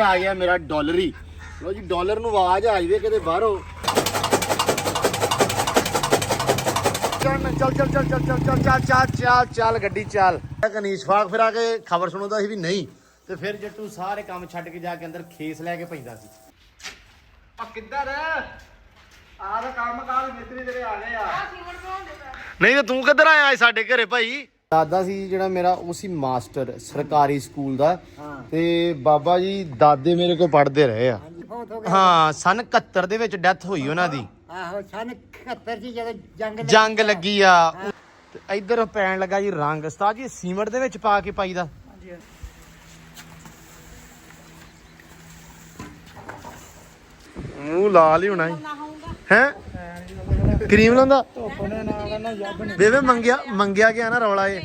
ਆ ਗਿਆ ਮੇਰਾ ਡਾਲਰੀ। ਲੋ ਜੀ ਡਾਲਰ ਨੂੰ ਆਵਾਜ਼ ਆ ਜਾਵੇ ਕਿਤੇ ਬਾਹਰੋਂ। ਚੱਲ ਚੱਲ ਚੱਲ ਚੱਲ ਚੱਲ ਚੱਲ ਚੱਲ ਚੱਲ ਚੱਲ ਚੱਲ ਗੱਡੀ ਚੱਲ। ਕਨੀਸ਼ ਫਾਕ ਫਿਰ ਆ ਕੇ ਖਬਰ ਸੁਣਾਉਂਦਾ ਸੀ ਵੀ ਨਹੀਂ, ਤੇ ਫਿਰ ਜੱਟੂ ਸਾਰੇ ਕੰਮ ਛੱਡ ਕੇ ਜਾ ਕੇ ਅੰਦਰ ਖੇਸ ਲੈ ਕੇ ਪੈਂਦਾ ਸੀ। ਆ ਕਿੱਧਰ ਆਹ ਦਾ ਕੰਮ ਕਾਲ ਮਿਸਤਰੀ ਤੇਰੇ ਆ ਗਏ ਆ। ਨਹੀਂ ਤੇ ਤੂੰ ਕਿੱਧਰ ਆਇਆ ਸਾਡੇ ਘਰੇ ਭਾਈ? ਦਾਦਾ ਸੀ ਜਿਹੜਾ ਮੇਰਾ, ਉਹ ਸੀ ਮਾਸਟਰ ਸਰਕਾਰੀ ਸਕੂਲ ਦਾ। ਤੇ ਬਾਬਾ ਜੀ ਦਾਦੇ ਮੇਰੇ ਕੋਲ ਪੜ੍ਹਦੇ ਰਹੇ ਆ। ਹਾਂ ਸਨ 71 ਦੇ ਵਿੱਚ ਡੈਥ ਹੋਈ ਉਹਨਾਂ ਦੀ। ਆਹੋ ਸਨ 71 ਚ ਜਦੋਂ ਜੰਗ ਲੱਗੀ ਆ। ਇੱਧਰ ਪੈਣ ਲੱਗਾ ਜੀ ਰੰਗ। ਉਸਤਾਦ ਜੀ ਸੀਮਟ ਦੇ ਵਿੱਚ ਪਾ ਕੇ ਪਾਈਦਾ। ਮੂੰਹ ਲਾਲ ਹੀ ਹੋਣਾ ਹੈ। ਕਰੀਮ ਲਾਉਂਦਾ ਬੇਬੇ। ਮੰਗਿਆ ਗਿਆ ਨਾ ਰੌਲਾ ਇਹ।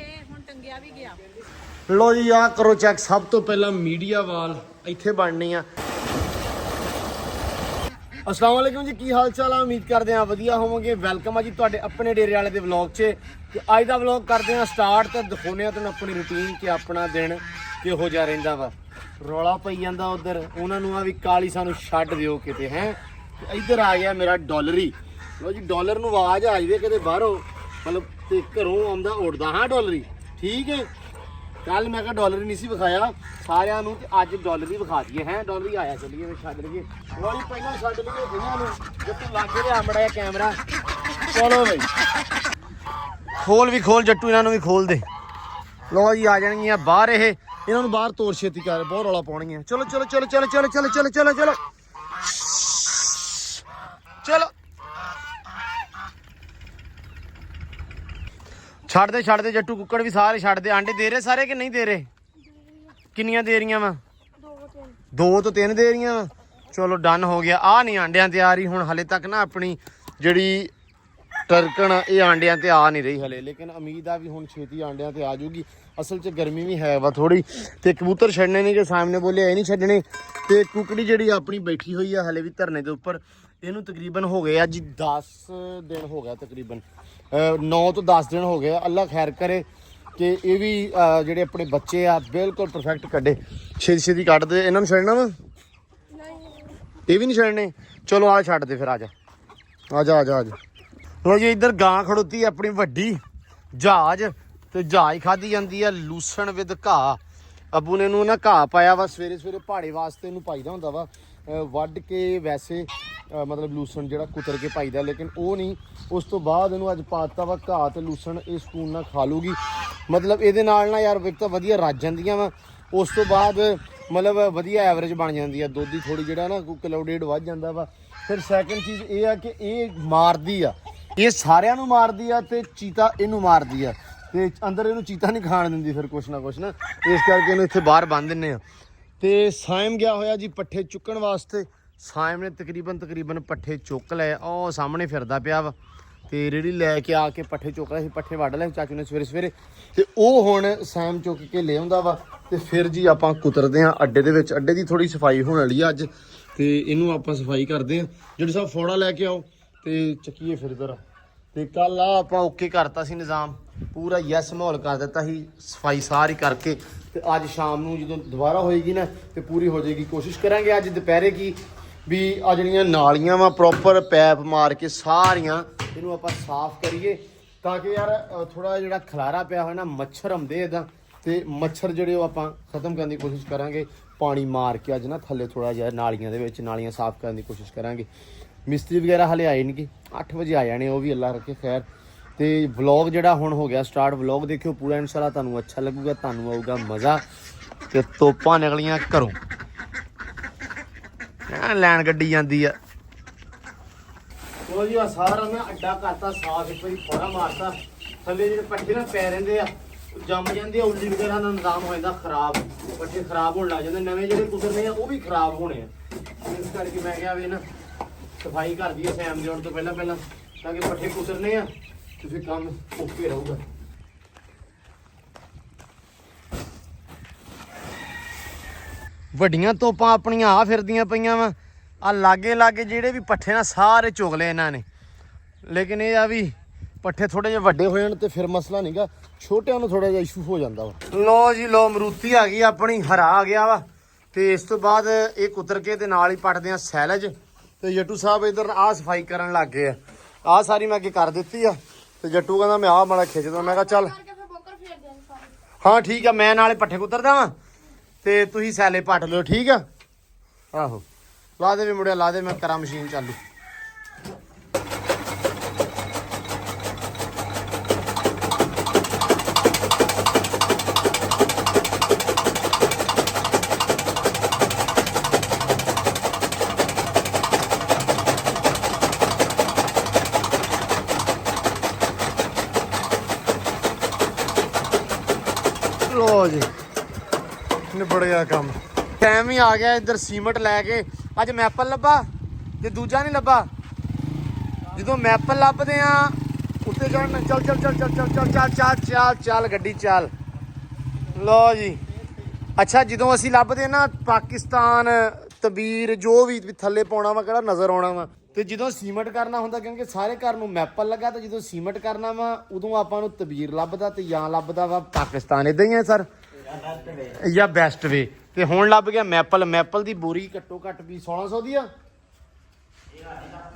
ਲੋ ਜੀ ਆ ਕਰੋ ਚੈੱਕ। ਸਭ ਤੋਂ ਪਹਿਲਾਂ ਮੀਡੀਆ ਵਾਲ ਇੱਥੇ ਬਣਨੀ ਆ। अस्सलाम वालेकुम जी, की हाल चाल है? उम्मीद करते हैं वधिया होवोगे। वेलकम है जी तुहाडे अपने डेरे वाले दे व्लॉग च। ते अज दा व्लॉग करते हैं स्टार्ट ते दिखाने तुहानूं अपनी रूटीन कि अपना दिन किहो जिहा रहिंदा वा। रौला पई जांदा उधर, उन्हां नूं आ भी काली सानूं छड्ड दिओ किते हैं। इधर आ गया मेरा डॉलरी। लो जी डॉलर नूं आवाज़ आ जावे किते बाहरों, मतलब ते घरों आउंदा उड़दा। हाँ डॉलरी ठीक है। कल मैं डॉलर नहीं सी विखाया सारिਆਂ ਨੂੰ, ਤੇ ਅੱਜ ਡਾਲਰ ਹੀ ਵਿਖਾ ਦਈਏ। ਹੈ ਡਾਲਰ ਆਇਆ, ਚੱਲੀਏ ਫਿਰ ਛੱਡ ਲਈਏ। ਵਾਲੀ ਪਹਿਲਾਂ ਛੱਡ ਲਈਏ ਇਹਨਾਂ ਨੂੰ, ਜੇ ਤੂੰ ਲਾਗੇ ਲਿਆ ਮੜਾ ਕੈਮਰਾ। ਚਲੋ ਬਈ ਖੋਲ ਵੀ ਖੋਲ ਜੱਟੂ, ਇਹਨਾਂ ਨੂੰ ਵੀ ਖੋਲ ਦੇ। ਲੋ ਜੀ ਆ ਜਾਣਗੀਆਂ ਬਾਹਰ। ਇਹਨਾਂ ਨੂੰ ਬਾਹਰ ਤੋੜ ਛੇਤੀ ਕਰ, ਬਹੁਤ ਰੌਲਾ ਪਾਉਣਗੀਆਂ। ਚਲੋ ਚਲੋ ਚਲੋ ਚਲੋ ਚਲੋ ਚਲੋ ਚਲੋ ਚਲੋ ਚਲੋ ਚਲੋ ਛੱਡ ਦੇ ਜੱਟੂ। ਕੁੱਕੜ ਵੀ ਸਾਰੇ ਛੱਡ ਦੇ। ਆਂਡੇ ਦੇ ਰਹੇ ਸਾਰੇ ਕਿ ਨਹੀਂ ਦੇ ਰਹੇ? ਕਿੰਨੀਆਂ ਦੇ ਰਹੀਆਂ ਵਾ? 2 ਤੋਂ 3 ਦੇ ਰਹੀਆਂ ਵਾ। ਚਲੋ ਡਨ ਹੋ ਗਿਆ। ਆ ਨਹੀਂ ਆਂਡਿਆਂ ਤੇ ਆ ਰਹੀ ਹੁਣ ਹਲੇ ਤੱਕ ਨਾ। ਆਪਣੀ ਜਿਹੜੀ ਟਰਕਣ ਇਹ ਆਂਡਿਆਂ ਤੇ ਆ ਨਹੀਂ ਰਹੀ ਹਲੇ, ਲੇਕਿਨ ਉਮੀਦ ਆ ਵੀ ਹੁਣ ਛੇਤੀ ਆਂਡਿਆਂ ਤੇ ਆ ਜਾਊਗੀ। ਅਸਲ 'ਚ ਗਰਮੀ ਵੀ ਹੈ ਵਾ ਥੋੜੀ, ਤੇ ਕਬੂਤਰ ਛੱਡਣੇ ਨੇ ਕਿ ਸਾਹਮਣੇ ਬੋਲੇ ਇਹ ਨਹੀਂ ਛੱਡਣੇ। ਤੇ ਕੁਕੜੀ ਜਿਹੜੀ ਆਪਣੀ ਬੈਠੀ ਹੋਈ ਆ ਹਲੇ ਵੀ ਧਰਨੇ ਦੇ ਉੱਪਰ। ਇਹਨੂੰ ਤਕਰੀਬਨ ਹੋ ਗਏ ਅੱਜ 10 ਦਿਨ ਹੋ ਗਿਆ, ਤਕਰੀਬਨ 9 ਤੋਂ 10 ਦਿਨ ਹੋ ਗਏ। ਅੱਲਾ ਖੈਰ ਕਰੇ ਕਿ ਇਹ ਵੀ ਜਿਹੜੇ ਆਪਣੇ ਬੱਚੇ ਆ ਬਿਲਕੁਲ ਪਰਫੈਕਟ ਕੱਢੇ, ਛੇਤੀ ਕੱਢਦੇ। ਇਹਨਾਂ ਨੂੰ ਛੱਡਣਾ ਵਾ? ਇਹ ਵੀ ਨਹੀਂ ਛੱਡਣੇ। ਚਲੋ ਆ ਛੱਡ ਦੇ ਫਿਰ। ਆ ਜਾ ਆ ਜਾ ਆ ਜਾ ਆ ਜਾ। ਲੋ ਜੀ ਇੱਧਰ ਗਾਂ ਖੜੋਤੀ ਆਪਣੀ ਵੱਡੀ ਜਹਾਜ਼, ਤੇ ਜਹਾਜ਼ ਖਾਧੀ ਜਾਂਦੀ ਆ ਲੂਸਣ ਵਿਦ ਘਾਹ। ਅੱਬੂ ਨੇ ਇਹਨੂੰ ਨਾ ਘਾਹ ਪਾਇਆ ਵਾ। ਸਵੇਰੇ ਸਵੇਰੇ ਪਹਾੜੇ ਵਾਸਤੇ ਇਹਨੂੰ ਪਾਈਦਾ ਹੁੰਦਾ ਵਾ, ਵੱਢ ਕੇ ਵੈਸੇ ਮਤਲਬ ਲੂਸਣ ਜਿਹੜਾ ਕੁਤਰ ਕੇ ਪਾਈਦਾ, ਲੇਕਿਨ ਉਹ ਨਹੀਂ। ਉਸ ਤੋਂ ਬਾਅਦ ਇਹਨੂੰ ਅੱਜ ਪਾਤਾ ਵਾ ਘਾਹ ਤੇ ਲੂਸਣ। ਇਹ ਸਕੂਨ ਨਾਲ ਖਾ ਲੂਗੀ। ਮਤਲਬ ਇਹਦੇ ਨਾਲ ਨਾ ਯਾਰ ਇੱਕ ਤਾਂ ਵਧੀਆ ਰੱਜ ਜਾਂਦੀਆਂ ਵਾ। ਉਸ ਤੋਂ ਬਾਅਦ ਮਤਲਬ ਵਧੀਆ ਐਵਰੇਜ ਬਣ ਜਾਂਦੀ ਆ। ਦੁੱਧ ਦੀ ਥੋੜੀ ਜਿਹੜਾ ਨਾ ਕਿਲੋ ਡੇਢ ਵੱਧ ਜਾਂਦਾ ਵਾ। ਫਿਰ ਸੈਕਿੰਡ ਚੀਜ਼ ਇਹ ਆ ਕਿ ਇਹ ਮਾਰਦੀ ਆ, ਇਹ ਸਾਰਿਆਂ ਨੂੰ ਮਾਰਦੀ ਆ, ਤੇ ਚੀਤਾ ਇਹਨੂੰ ਮਾਰਦੀ ਆ। ਤੇ ਅੰਦਰ ਇਹਨੂੰ ਚੀਤਾ ਨਹੀਂ ਖਾਣ ਦਿੰਦੀ ਫਿਰ ਕੁਛ ਨਾ, ਇਸ ਕਰਕੇ ਇਹਨੂੰ ਇੱਥੇ ਬਾਹਰ ਬੰਨ ਦਿੰਦੇ ਆ। ਤੇ ਸਾਇਮ ਗਿਆ ਹੋਇਆ ਜੀ ਪੱਠੇ ਚੁੱਕਣ ਵਾਸਤੇ। ਸਾਇਮ ਨੇ ਤਕਰੀਬਨ ਪੱਠੇ ਚੁੱਕ ਲਏ। ਉਹ ਸਾਹਮਣੇ ਫਿਰਦਾ ਪਿਆ ਵਾ, ਤੇ ਰੇੜੀ ਲੈ ਕੇ ਆ ਕੇ ਪੱਠੇ ਚੁੱਕ ਰਿਹਾ ਸੀ। ਪੱਠੇ ਵੱਢ ਲਏ ਚਾਚੂ ਨੇ ਸਵੇਰੇ। ਤੇ ਉਹ ਹੁਣ ਸਾਇਮ ਚੁੱਕ ਕੇ ਲੈ ਆਉਂਦਾ ਵਾ। ਤੇ ਫਿਰ ਜੀ ਆਪਾਂ ਕੁਤਰਦੇ ਹਾਂ ਅੱਡੇ ਦੇ ਵਿੱਚ। ਅੱਡੇ ਦੀ ਥੋੜੀ ਸਫਾਈ ਹੋਣ ਵਾਲੀ ਆ ਅੱਜ, ਤੇ ਇਹਨੂੰ ਆਪਾਂ ਸਫਾਈ ਕਰਦੇ ਹਾਂ। ਜਿਹੜੇ ਸਾਹਿਬ ਫੋੜਾ ਲੈ ਕੇ ਆਓ ਤੇ ਚੱਕੀਏ ਫਿਰ ਇੱਧਰ। ਤੇ ਕੱਲ ਆ ਆਪਾਂ ਓਕੇ ਕਰਤਾ ਸੀ ਨਿਜ਼ਾਮ ਪੂਰਾ, ਯੈਸ ਮਾਹੌਲ ਕਰ ਦਿੱਤਾ ਸੀ ਸਫਾਈ ਸਾਰੀ ਕਰਕੇ। ਤੇ ਅੱਜ ਸ਼ਾਮ ਨੂੰ ਜਦੋਂ ਦੁਬਾਰਾ ਹੋਏਗੀ ਨਾ ਤੇ ਪੂਰੀ ਹੋ ਜਾਏਗੀ। ਕੋਸ਼ਿਸ਼ ਕਰਾਂਗੇ ਅੱਜ ਦੁਪਹਿਰੇ ਕੀ ਵੀ ਆ ਜਿਹੜੀਆਂ ਨਾਲੀਆਂ ਵਾ ਪ੍ਰੋਪਰ ਪੈਪ ਮਾਰ ਕੇ ਸਾਰੀਆਂ ਇਹਨੂੰ ਆਪਾਂ ਸਾਫ਼ ਕਰੀਏ, ਤਾਂ ਕਿ ਯਾਰ ਥੋੜਾ ਜਿਹੜਾ ਖਲਾਰਾ ਪਿਆ ਹੋਇਆ ਨਾ, ਮੱਛਰ ਆਉਂਦੇ ਇੱਦਾਂ, ਤੇ ਮੱਛਰ ਜਿਹੜੇ ਉਹ ਆਪਾਂ ਖਤਮ ਕਰਨ ਦੀ ਕੋਸ਼ਿਸ਼ ਕਰਾਂਗੇ। ਪਾਣੀ ਮਾਰ ਕੇ ਅੱਜ ਨਾ ਥੱਲੇ ਥੋੜਾ ਜਿਹਾ ਨਾਲੀਆਂ ਦੇ ਵਿੱਚ ਨਾਲੀਆਂ ਸਾਫ਼ ਕਰਨ ਦੀ ਕੋਸ਼ਿਸ਼ ਕਰਾਂਗੇ। ਮਿਸਤਰੀ ਵਗੈਰਾ ਹਲੇ ਆਏ ਨਹੀਂ, 8 ਵਜੇ ਆ ਜਾਣੇ ਉਹ ਵੀ, ਅੱਲਾ ਰੱਖੇ ਖੈਰ। ਤੇ ਵਲੌਗ ਜਿਹੜਾ ਹੁਣ ਹੋ ਗਿਆ ਸਟਾਰਟ। ਵਲੌਗ ਦੇਖਿਓ ਪੂਰਾ, ਇਨਸ਼ਾਅੱਲਾ ਤੁਹਾਨੂੰ ਅੱਛਾ ਲੱਗੂਗਾ, ਤੁਹਾਨੂੰ ਆਊਗਾ ਮਜ਼ਾ। ਤੇ ਤੋਪਾਂ ਨਿਕਲੀਆਂ ਘਰੋਂ, ਲੈਣ ਗੱਡੀ ਜਾਂਦੀ ਆ। ਉਹ ਜੀ ਆ ਸਾਰਾ ਮੈਂ ਅੱਡਾ ਕਰਤਾ ਸਾਫ਼। ਇੱਕ ਵਾਰੀ ਫੋੜਾ ਮਾਰਤਾ। ਥੱਲੇ ਜਿਹੜੇ ਪੱਠੇ ਨਾ ਪੈ ਰਹਿੰਦੇ ਆ, ਜੰਮ ਜਾਂਦੇ ਆ, ਉੱਲੀ ਵਗੈਰਾ ਦਾ ਨਿਜ਼ਾਮ ਹੋ ਜਾਂਦਾ ਖਰਾਬ। ਪੱਠੇ ਖਰਾਬ ਹੋਣ ਲੱਗ ਜਾਂਦੇ। ਨਵੇਂ ਜਿਹੜੇ ਕੁਤਰਨੇ ਆ ਉਹ ਵੀ ਖਰਾਬ ਹੋਣੇ ਆ। ਇਸ ਕਰਕੇ ਮੈਂ ਕਿਹਾ ਵੀ ਨਾ ਸਫਾਈ ਕਰ ਦਈਏ ਸੈਮ ਦੇ ਆਉਣ ਤੋਂ ਪਹਿਲਾਂ, ਤਾਂ ਕਿ ਪੱਠੇ ਕੁਤਰਨੇ ਆ ਤੇ ਫਿਰ ਕੰਮ ਓਕੇ ਰਹੂਗਾ। ਵੱਡੀਆਂ ਤੋਪਾਂ ਆਪਣੀਆਂ ਆ ਫਿਰਦੀਆਂ ਪਈਆਂ ਵਾ। ਆ ਲਾਗੇ ਜਿਹੜੇ ਵੀ ਪੱਠੇ ਨਾ ਸਾਰੇ ਚੁਗ ਲਏ ਇਹਨਾਂ ਨੇ, ਲੇਕਿਨ ਇਹ ਆ ਵੀ ਪੱਠੇ ਥੋੜੇ ਜਿਹੇ ਵੱਡੇ ਹੋ ਜਾਣ ਤੇ ਫਿਰ ਮਸਲਾ ਨਹੀਂਗਾ, ਛੋਟਿਆਂ ਨੂੰ ਥੋੜਾ ਜਿਹਾ ਇਸ਼ੂ ਹੋ ਜਾਂਦਾ ਵਾ। ਲੋ ਜੀ ਲੋ ਮਰੂਤੀ ਆ ਗਈ ਆਪਣੀ, ਹਰਾ ਆ ਗਿਆ ਵਾ। ਤੇ ਇਸ ਤੋਂ ਬਾਅਦ ਇਹ ਕੁਤਰ ਕੇ ਤੇ ਨਾਲ ਹੀ ਪੱਟਦੇ ਆ ਸੈਲਜ। ਤੇ ਜੱਟੂ ਸਾਹਿਬ ਇਧਰ ਆਹ ਸਫਾਈ ਕਰਨ ਲੱਗ ਗਏ ਆ। ਆਹ ਸਾਰੀ ਮੈਂ ਅੱਗੇ ਕਰ ਦਿੱਤੀ ਆ ਤੇ ਜੱਟੂ ਕਹਿੰਦਾ ਮੈਂ ਆਹ ਮਾੜਾ ਖਿੱਚਦਾ। ਮੈਂ ਕਿਹਾ ਚੱਲ ਹਾਂ ਠੀਕ ਆ, ਮੈਂ ਨਾਲੇ ਪੱਠੇ ਕੁਤਰਦਾ ਵਾਂ ਤੇ ਤੁਸੀਂ ਸੈਲੇ ਪੱਟ ਲਿਓ, ਠੀਕ ਆ। ਆਹੋ ਲਾ ਦੇ ਵੀ ਮੁੜਿਆ, ਲਾ ਦੇ, ਮੈਂ ਕਰਾਂ ਮਸ਼ੀਨ ਚਾਲੂ। ਲੋ ਜੀ ਨਿਬੜ ਗਿਆ ਕੰਮ। ਟਾਈਮ ਹੀ ਆ ਗਿਆ ਇੱਧਰ ਸੀਮਟ ਲੈ ਕੇ। ਅੱਜ ਮੈਪਲ ਲੱਭਾ ਤੇ ਦੂਜਾ ਨਹੀਂ ਲੱਭਾ। ਜਦੋਂ ਮੈਪਲ ਲੱਭਦੇ ਆ ਉੱਤੇ ਚੜਨ, ਚੱਲ ਚੱਲ ਚੱਲ ਚੱਲ ਚੱਲ ਚੱਲ ਚੱਲ ਚੱਲ ਚੱਲ ਚੱਲ ਗੱਡੀ ਚੱਲ। ਲੋ ਜੀ ਅੱਛਾ, ਜਦੋਂ ਅਸੀਂ ਲੱਭਦੇ ਨਾ ਪਾਕਿਸਤਾਨ ਤਬੀਰ ਜੋ ਵੀ ਥੱਲੇ ਪਾਉਣਾ ਵਾ ਕਿਹੜਾ ਨਜ਼ਰ ਆਉਣਾ ਵਾ। ਤੇ ਜਦੋਂ ਸੀਮਟ ਕਰਨਾ ਹੁੰਦਾ ਕਿਉਂਕਿ ਸਾਰੇ ਘਰ ਨੂੰ ਮੈਪਲ ਲੱਗਾ, ਤੇ ਜਦੋਂ ਸੀਮਟ ਕਰਨਾ ਵਾ ਉਦੋਂ ਆਪਾਂ ਨੂੰ ਤਬੀਰ ਲੱਭਦਾ ਤੇ ਜਾਂ ਲੱਭਦਾ ਵਾ ਪਾਕਿਸਤਾਨ। ਇਦਾਂ ਹੀ ਹੈ ਸਰ, ਜਾਂ ਬੈਸਟ ਵੇ। ਤੇ ਹੁਣ ਲੱਭ ਗਿਆ ਮੈਪਲ। ਮੈਪਲ ਦੀ ਬੋਰੀ ਘੱਟੋ ਘੱਟ ਵੀ 1600 ਦੀ ਆ,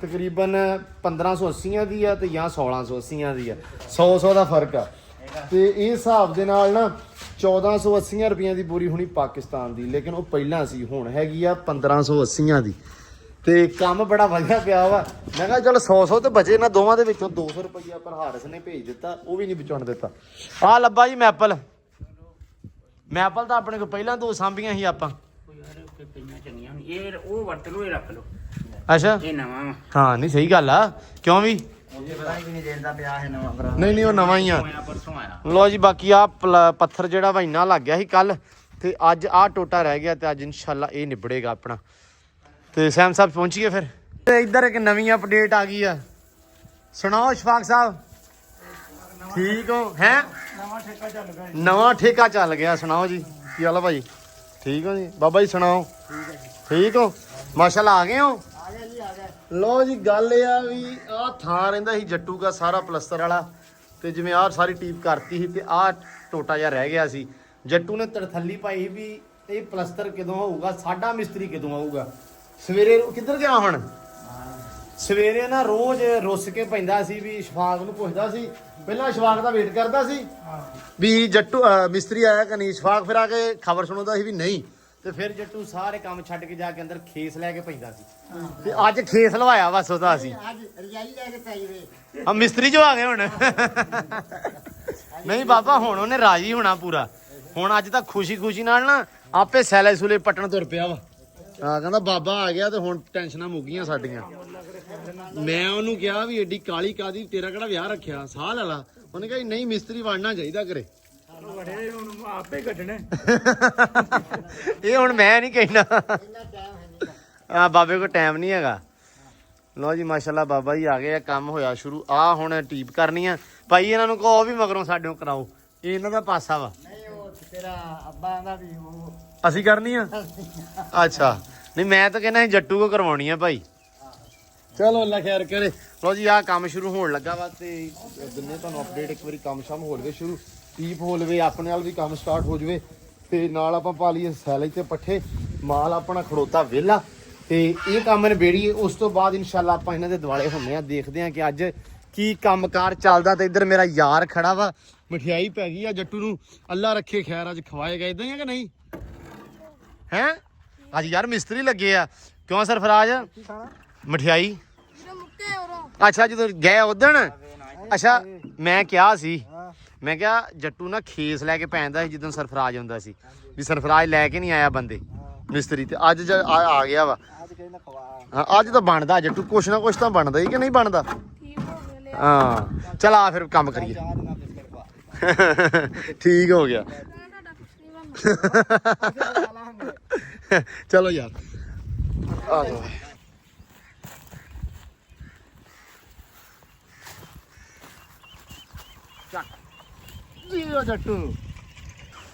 ਤਕਰੀਬਨ 1580 ਦੀ ਆ ਤੇ ਜਾਂ 1680 ਦੀ ਆ। 100 ਦਾ ਫਰਕ ਆ। ਤੇ ਇਹ ਹਿਸਾਬ ਦੇ ਨਾਲ ਨਾ 1480 ਰੁਪਈਆਂ ਦੀ ਬੋਰੀ ਹੋਣੀ ਪਾਕਿਸਤਾਨ ਦੀ, ਲੇਕਿਨ ਉਹ ਪਹਿਲਾਂ ਸੀ, ਹੁਣ ਹੈਗੀ ਆ 1580 ਦੀ। ਤੇ ਕੰਮ ਬੜਾ ਵਧੀਆ ਪਿਆ ਵਾ। ਮੈਂ ਕਿਹਾ ਚਲ 100 ਤੇ ਬਚੇ ਨਾ, ਦੋਵਾਂ ਦੇ ਵਿੱਚੋਂ 200 ਰੁਪਈਆ ਪਰ ਹਾਰਸ ਨੇ ਭੇਜ ਦਿੱਤਾ, ਉਹ ਵੀ ਨਹੀਂ ਵਿਚਾਉਣ ਦਿੱਤਾ। ਆਹ ਲੱਭਾ ਜੀ ਮੈਪਲ। ਮੈਪਲ ਤਾਂ ਆਪਣੇ ਕੋਲ ਪਹਿਲਾਂ 2 ਸਾਂਭੀਆਂ ਸੀ ਆਪਾਂ। ਇਹ ਉਹ ਵਰਤ ਲਓ, ਇਹ ਰੱਖ ਲਓ। ਅੱਛਾ ਇਹ ਨਵਾਂ ਵਾ। ਹਾਂ ਨਹੀਂ ਸਹੀ ਗੱਲ ਆ, ਕਿਉਂ ਵੀ ਨਹੀਂ ਨਹੀਂ ਉਹ ਨਵਾਂ ਹੀ ਆ। ਪਰਸੋਂ ਆਇਆ। ਲੋ ਜੀ ਬਾਕੀ ਆ ਪੱਥਰ ਜਿਹੜਾ ਵਾ ਇੰਨਾ ਲੱਗ ਗਿਆ ਸੀ ਕੱਲ, ਤੇ ਅੱਜ ਆਹ ਟੋਟਾ ਰਹਿ ਗਿਆ ਤੇ ਅੱਜ ਇਨਸ਼ਾਅੱਲਾ ਇਹ ਨਿਬੜੇਗਾ ਆਪਣਾ। ਤੇ ਸੈਮ ਸਾਹਿਬ ਪਹੁੰਚੀਏ ਫਿਰ। ਤੇ ਇੱਧਰ ਇੱਕ ਨਵੀਂ ਅਪਡੇਟ ਆ ਗਈ ਆ, ਸੁਣਾਓ ਸ਼ਫਾਕ ਸਾਹਿਬ। ਠੀਕ ਹੋ ਹੈ? ਨਵਾਂ ਠੇਕਾ ਚੱਲ ਗਿਆ, ਸੁਣਾਓ ਜੀ। ਕੀ ਹਾਲ ਆ ਭਾਈ? ਠੀਕ ਹੋ ਜੀ ਬਾਬਾ ਜੀ? ਸੁਣਾਓ ਠੀਕ ਹੋ? ਮਾਸ਼ਾਅੱਲਾ ਆ ਗਏ ਹੋ? ਲੋ ਜੀ ਗੱਲ ਇਹ ਆ ਵੀ ਆਹ ਥਾਂ ਰਹਿੰਦਾ ਸੀ ਜੱਟੂ ਦਾ ਸਾਰਾ ਪਲਸਤਰ ਵਾਲਾ, ਤੇ ਜਿਵੇਂ ਆਹ ਸਾਰੀ ਟੀਪ ਕਰਤੀ ਸੀ ਤੇ ਆਹ ਟੋਟਾ ਜਿਹਾ ਰਹਿ ਗਿਆ ਸੀ। ਜੱਟੂ ਨੇ ਤੜਥੱਲੀ ਪਾਈ ਵੀ ਇਹ ਪਲਸਤਰ ਕਦੋਂ ਹੋਊਗਾ, ਸਾਡਾ ਮਿਸਤਰੀ ਕਦੋਂ ਆਊਗਾ। ਸਵੇਰੇ ਕਿੱਧਰ ਗਿਆ ਹੁਣ? ਸਵੇਰੇ ਨਾ ਰੋਜ਼ ਰੁੱਸ ਕੇ ਪੈਂਦਾ ਸੀ ਵੀ ਸ਼ਫਾਕ ਨੂੰ ਪੁੱਛਦਾ ਸੀ, ਪਹਿਲਾਂ ਸ਼ਫਾਕ ਦਾ ਵੇਟ ਕਰਦਾ ਸੀ ਵੀ ਜੱਟੂ ਮਿਸਤਰੀ ਆਇਆ ਕਿ ਨਹੀਂ। ਸ਼ਫਾਕ ਫਿਰ ਆ ਕੇ ਖਬਰ ਸੁਣਾਉਂਦਾ ਸੀ ਵੀ ਨਹੀਂ, ਤੇ ਫਿਰ ਜੱਟੂ ਸਾਰੇ ਕੰਮ ਛੱਡ ਕੇ ਜਾ ਕੇ ਅੰਦਰ ਖੇਸ ਲੈ ਕੇ ਪੈਂਦਾ ਸੀ। ਤੇ ਅੱਜ ਖੇਸ ਲਵਾਇਆ ਬਸ ਉਹਦਾ ਅਸੀਂ। ਅੱਜ ਰਜਾਈ ਲੈ ਕੇ ਪਾਈ ਵੇ ਆ ਮਿਸਤਰੀ ਜੋ ਆ ਗਏ ਹੁਣ। ਨਹੀਂ ਬਾਬਾ ਹੁਣ ਉਹਨੇ ਰਾਜੀ ਹੋਣਾ ਪੂਰਾ। ਹੁਣ ਅੱਜ ਤਾਂ ਖੁਸ਼ੀ ਖੁਸ਼ੀ ਨਾਲ ਨਾ ਆਪੇ ਸੈਲੇ ਸੂਲੇ ਪੱਟਣ ਤੁਰ ਪਿਆ ਵਾ। ਆ ਕਹਿੰਦਾ ਬਾਬਾ ਆ ਗਿਆ ਤੇ ਹੁਣ ਟੈਨਸ਼ਨਾਂ ਮੁੱਕ ਗਈਆਂ ਸਾਡੀਆਂ। ਮੈਂ ਉਹਨੂੰ ਕਿਹਾ ਵੀ ਏਡੀ ਕਾਲੀ ਕਾਦੀ, ਤੇਰਾ ਕਿਹੜਾ ਵਿਆਹ ਰੱਖਿਆ, ਸਾਹ ਲੈ ਲਾ। ਉਹਨੇ ਕਿਹਾ ਨਹੀਂ ਮਿਸਤਰੀ ਵੜਨਾ ਚਾਹੀਦਾ ਘਰੇ। ਆਪੇ ਕੱਢਣੇ ਇਹ ਹੁਣ ਮੈਂ ਨਹੀਂ ਕਹਿਣਾ। ਆ ਬਾਬੇ ਕੋਲ ਟਾਈਮ ਨਹੀਂ ਹੈਗਾ। ਲੋ ਜੀ ਮਾਸ਼ਾਅੱਲਾ ਬਾਬਾ ਜੀ ਆ ਗਏ ਆ, ਕੰਮ ਹੋਇਆ ਸ਼ੁਰੂ। ਆ ਹੁਣ ਟੀਪ ਕਰਨੀ ਆ ਭਾਈ, ਇਹਨਾਂ ਨੂੰ ਕਹੋ ਵੀ ਮਗਰੋਂ ਸਾਡੇ ਕਰਾਓ, ਇਹ ਇਹਨਾਂ ਦਾ ਪਾਸਾ ਵਾ। ਨਹੀਂ ਉਹ ਤੇਰਾ ਅੱਬਾ ਦਾ ਵੀ ਉਹ ਅਸੀਂ ਕਰਨੀ ਆ। ਅੱਛਾ ਨਹੀਂ ਮੈਂ ਤਾਂ ਕਹਿੰਦਾ ਜੱਟੂ ਕੋ ਕਰਵਾਉਣੀ ਆ ਭਾਈ। ਚਲੋ ਅੱਲਾ ਖੈਰ ਕਰੇ। ਲੋ ਜੀ ਆਹ ਕੰਮ ਸ਼ੁਰੂ ਹੋਣ ਲੱਗਾ ਵਾ ਤੇ ਦਿਨੇ ਤੁਹਾਨੂੰ ਅਪਡੇਟ। ਇੱਕ ਵਾਰੀ ਕੰਮ ਸ਼ਾਮ ਹੋ ਲਵੇ ਸ਼ੁਰੂ, ਟੀਪ ਹੋ ਲਵੇ, ਆਪਣੇ ਨਾਲ ਵੀ ਕੰਮ ਸਟਾਰਟ ਹੋ ਜਵੇ, ਤੇ ਨਾਲ ਆਪਾਂ ਪਾ ਲਈਏ ਸੈਲਜ ਤੇ ਪੱਠੇ। ਮਾਲ ਆਪਣਾ ਖੜੋਤਾ ਵਿਹਲਾ, ਤੇ ਇਹ ਕੰਮ ਨਿਬੇੜੀਏ। ਉਸ ਤੋਂ ਬਾਅਦ ਇਨਸ਼ਾਅੱਲਾ ਆਪਾਂ ਇਹਨਾਂ ਦੇ ਦੁਆਲੇ ਹੁੰਦੇ ਆ, ਦੇਖਦੇ ਆ ਕਿ ਅੱਜ ਕੀ ਕੰਮਕਾਰ ਚੱਲਦਾ। ਤੇ ਇੱਧਰ ਮੇਰਾ ਯਾਰ ਖੜਾ ਵਾ, ਮਠਿਆਈ ਪੈ ਗਈ ਆ ਜੱਟੂ ਨੂੰ। ਅੱਲਾ ਰੱਖੇ ਖੈਰ ਅੱਜ ਖਵਾਏਗਾ। ਇਦਾਂ ਹੀ ਆ ਕਿ ਨਹੀਂ ਹੈ? ਅੱਜ ਯਾਰ ਮਿਸਤਰੀ ਲੱਗੇ ਆ। ਕਿਉਂ ਸਰਫਰਾਜ? ਮਠਿਆਈ ਅੱਛਾ ਜਦੋਂ ਗਏ ਉਦਣ। ਅੱਛਾ ਮੈਂ ਕਿਹਾ ਸੀ, ਮੈਂ ਕਿਹਾ ਜੱਟੂ ਨਾ ਖੇਸ ਲੈ ਕੇ ਪੈਂਦਾ ਸੀ ਜਦੋਂ ਸਰਫਰਾਜ ਹੁੰਦਾ ਸੀ, ਵੀ ਸਰਫਰਾਜ ਲੈ ਕੇ ਨਹੀਂ ਆਇਆ ਬੰਦੇ ਮਿਸਤਰੀ। ਤੇ ਅੱਜ ਆ ਗਿਆ ਵਾ। ਹਾਂ ਅੱਜ ਤਾਂ ਬਣਦਾ ਜੱਟੂ, ਕੁਛ ਨਾ ਕੁਛ ਤਾਂ ਬਣਦਾ ਹੀ ਕਿ ਨਹੀਂ ਬਣਦਾ। ਹਾਂ ਚਲ ਆ ਫਿਰ ਕੰਮ ਕਰੀਏ। ਠੀਕ ਹੋ ਗਿਆ। ਚਲੋ ਯਾਰ ਆ ਜਾਓ। ਜੀ ਉਹ ਜੱਟੂ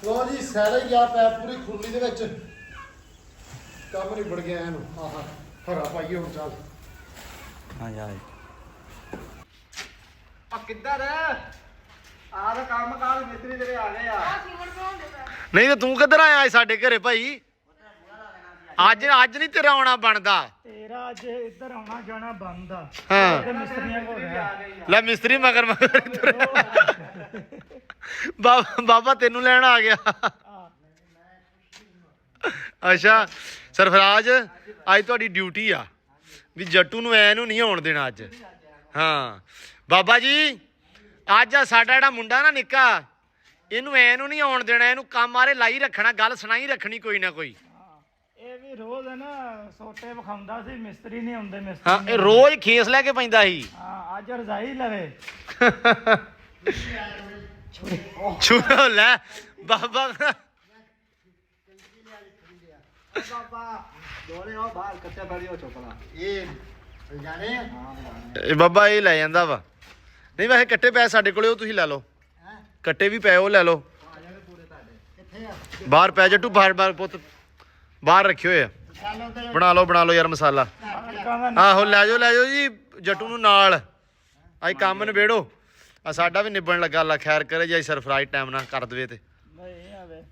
ਲੋ ਜੀ ਸੈਲੇ ਗਿਆ ਪੈ ਪੂਰੀ ਖੁਰਲੀ ਦੇ ਵਿੱਚ। ਕੰਮ ਨਹੀਂ ਵੜ ਗਿਆ ਇਹਨੂੰ। ਆਹਾ ਹਰਾ ਪਾਈਏ ਹੁਣ। ਚੱਲ ਹਾਂ ਯਾਰ ਆ ਕਿੱਧਰ ਆ ਦਾ ਕੰਮ ਕਾਰ ਮਿਸਤਰੀ ਤੇਰੇ ਆ ਗਏ ਆ। ਨਹੀਂ ਤੇ ਤੂੰ ਕਿੱਧਰ ਆਇਆ ਸਾਡੇ ਘਰੇ ਭਾਈ? ਅੱਜ ਨਹੀਂ ਤੇਰਾ ਆਉਣਾ ਬਣਦਾ। ਤੇਰਾ ਅੱਜ ਇੱਧਰ ਆਉਣਾ ਜਾਣਾ ਬੰਦ ਆ। ਹਾਂ ਤੇ ਮਿਸਤਰੀਆਂ ਕੋਲ ਗਿਆ। ਲੈ ਮਿਸਤਰੀ ਮਗਰ ਬਾਬਾ ਤੈਨੂੰ ਲੈਣ ਆ ਗਿਆ। ਅੱਛਾ ਸਰਫਰਾਜ ਅੱਜ ਤੁਹਾਡੀ ਡਿਊਟੀ ਆ ਵੀ ਜੱਟੂ ਨੂੰ ਐ ਨੂੰ ਨਹੀਂ ਆਉਣ ਦੇਣਾ ਅੱਜ। ਹਾਂ ਬਾਬਾ ਜੀ ਅੱਜ ਆ ਸਾਡਾ ਜਿਹੜਾ ਮੁੰਡਾ ਨਾ ਨਿੱਕਾ ਇਹਨੂੰ ਐ ਨੂੰ ਨਹੀਂ ਆਉਣ ਦੇਣਾ, ਇਹਨੂੰ ਕੰਮ ਆਰੇ ਲਾਈ ਰੱਖਣਾ, ਗੱਲ ਸੁਣਾਈ ਰੱਖਣੀ ਕੋਈ ਨਾ ਕੋਈ। ਇਹ ਵੀ ਰੋਜ਼ ਨਾ ਸੋਟੇ ਵਿਖਾਉਂਦਾ ਸੀ, ਮਿਸਤਰੀ ਨਹੀਂ ਆਉਂਦੇ ਹਾਂ ਮਿਸਤਰੀ। ਇਹ ਰੋਜ਼ ਖੇਸ ਲੈ ਕੇ ਪੈਂਦਾ ਸੀ। ਹਾਂ ਅੱਜ ਰਜਾਈ ਲਵੇ। ਛੁੱਟੋ ਲੈ ਬਾਬਾ ਇਹ ਜਾਣੇ ਆ ਇਹ ਬਾਬਾ ਇਹ ਲੈ ਜਾਂਦਾ ਵਾ। ਨਹੀਂ ਵੈਸੇ ਕੱਟੇ ਪਏ ਸਾਡੇ ਕੋਲੇ, ਉਹ ਤੁਸੀਂ ਲੈ ਲਓ। ਕੱਟੇ ਵੀ ਪਏ ਉਹ ਲੈ ਲਓ। ਕਿੱਥੇ ਆ ਬਾਹਰ ਪੈ ਜੱਟੂ, ਬਾਹਰ ਪੁੱਤ ਬਾਹਰ ਰੱਖੇ ਹੋਏ ਆ। ਬਣਾ ਲਓ ਯਾਰ ਮਸਾਲਾ। ਆਹੋ ਲੈ ਜਾਓ ਜੀ ਜੱਟੂ ਨੂੰ ਨਾਲ। ਅੱਜ ਕੰਮ ਨਿਬੇੜੋ। ਆ ਸਾਡਾ ਵੀ ਨਿਬਣ ਲੱਗਾ, ਅੱਲਾ ਖੈਰ ਕਰੇ ਜੇ ਸਰਫਰਾਈਜ਼ ਟਾਈਮ ਨਾਲ ਕਰ ਦਵੇ ਤੇ। ਨਹੀਂ ਆਵੇ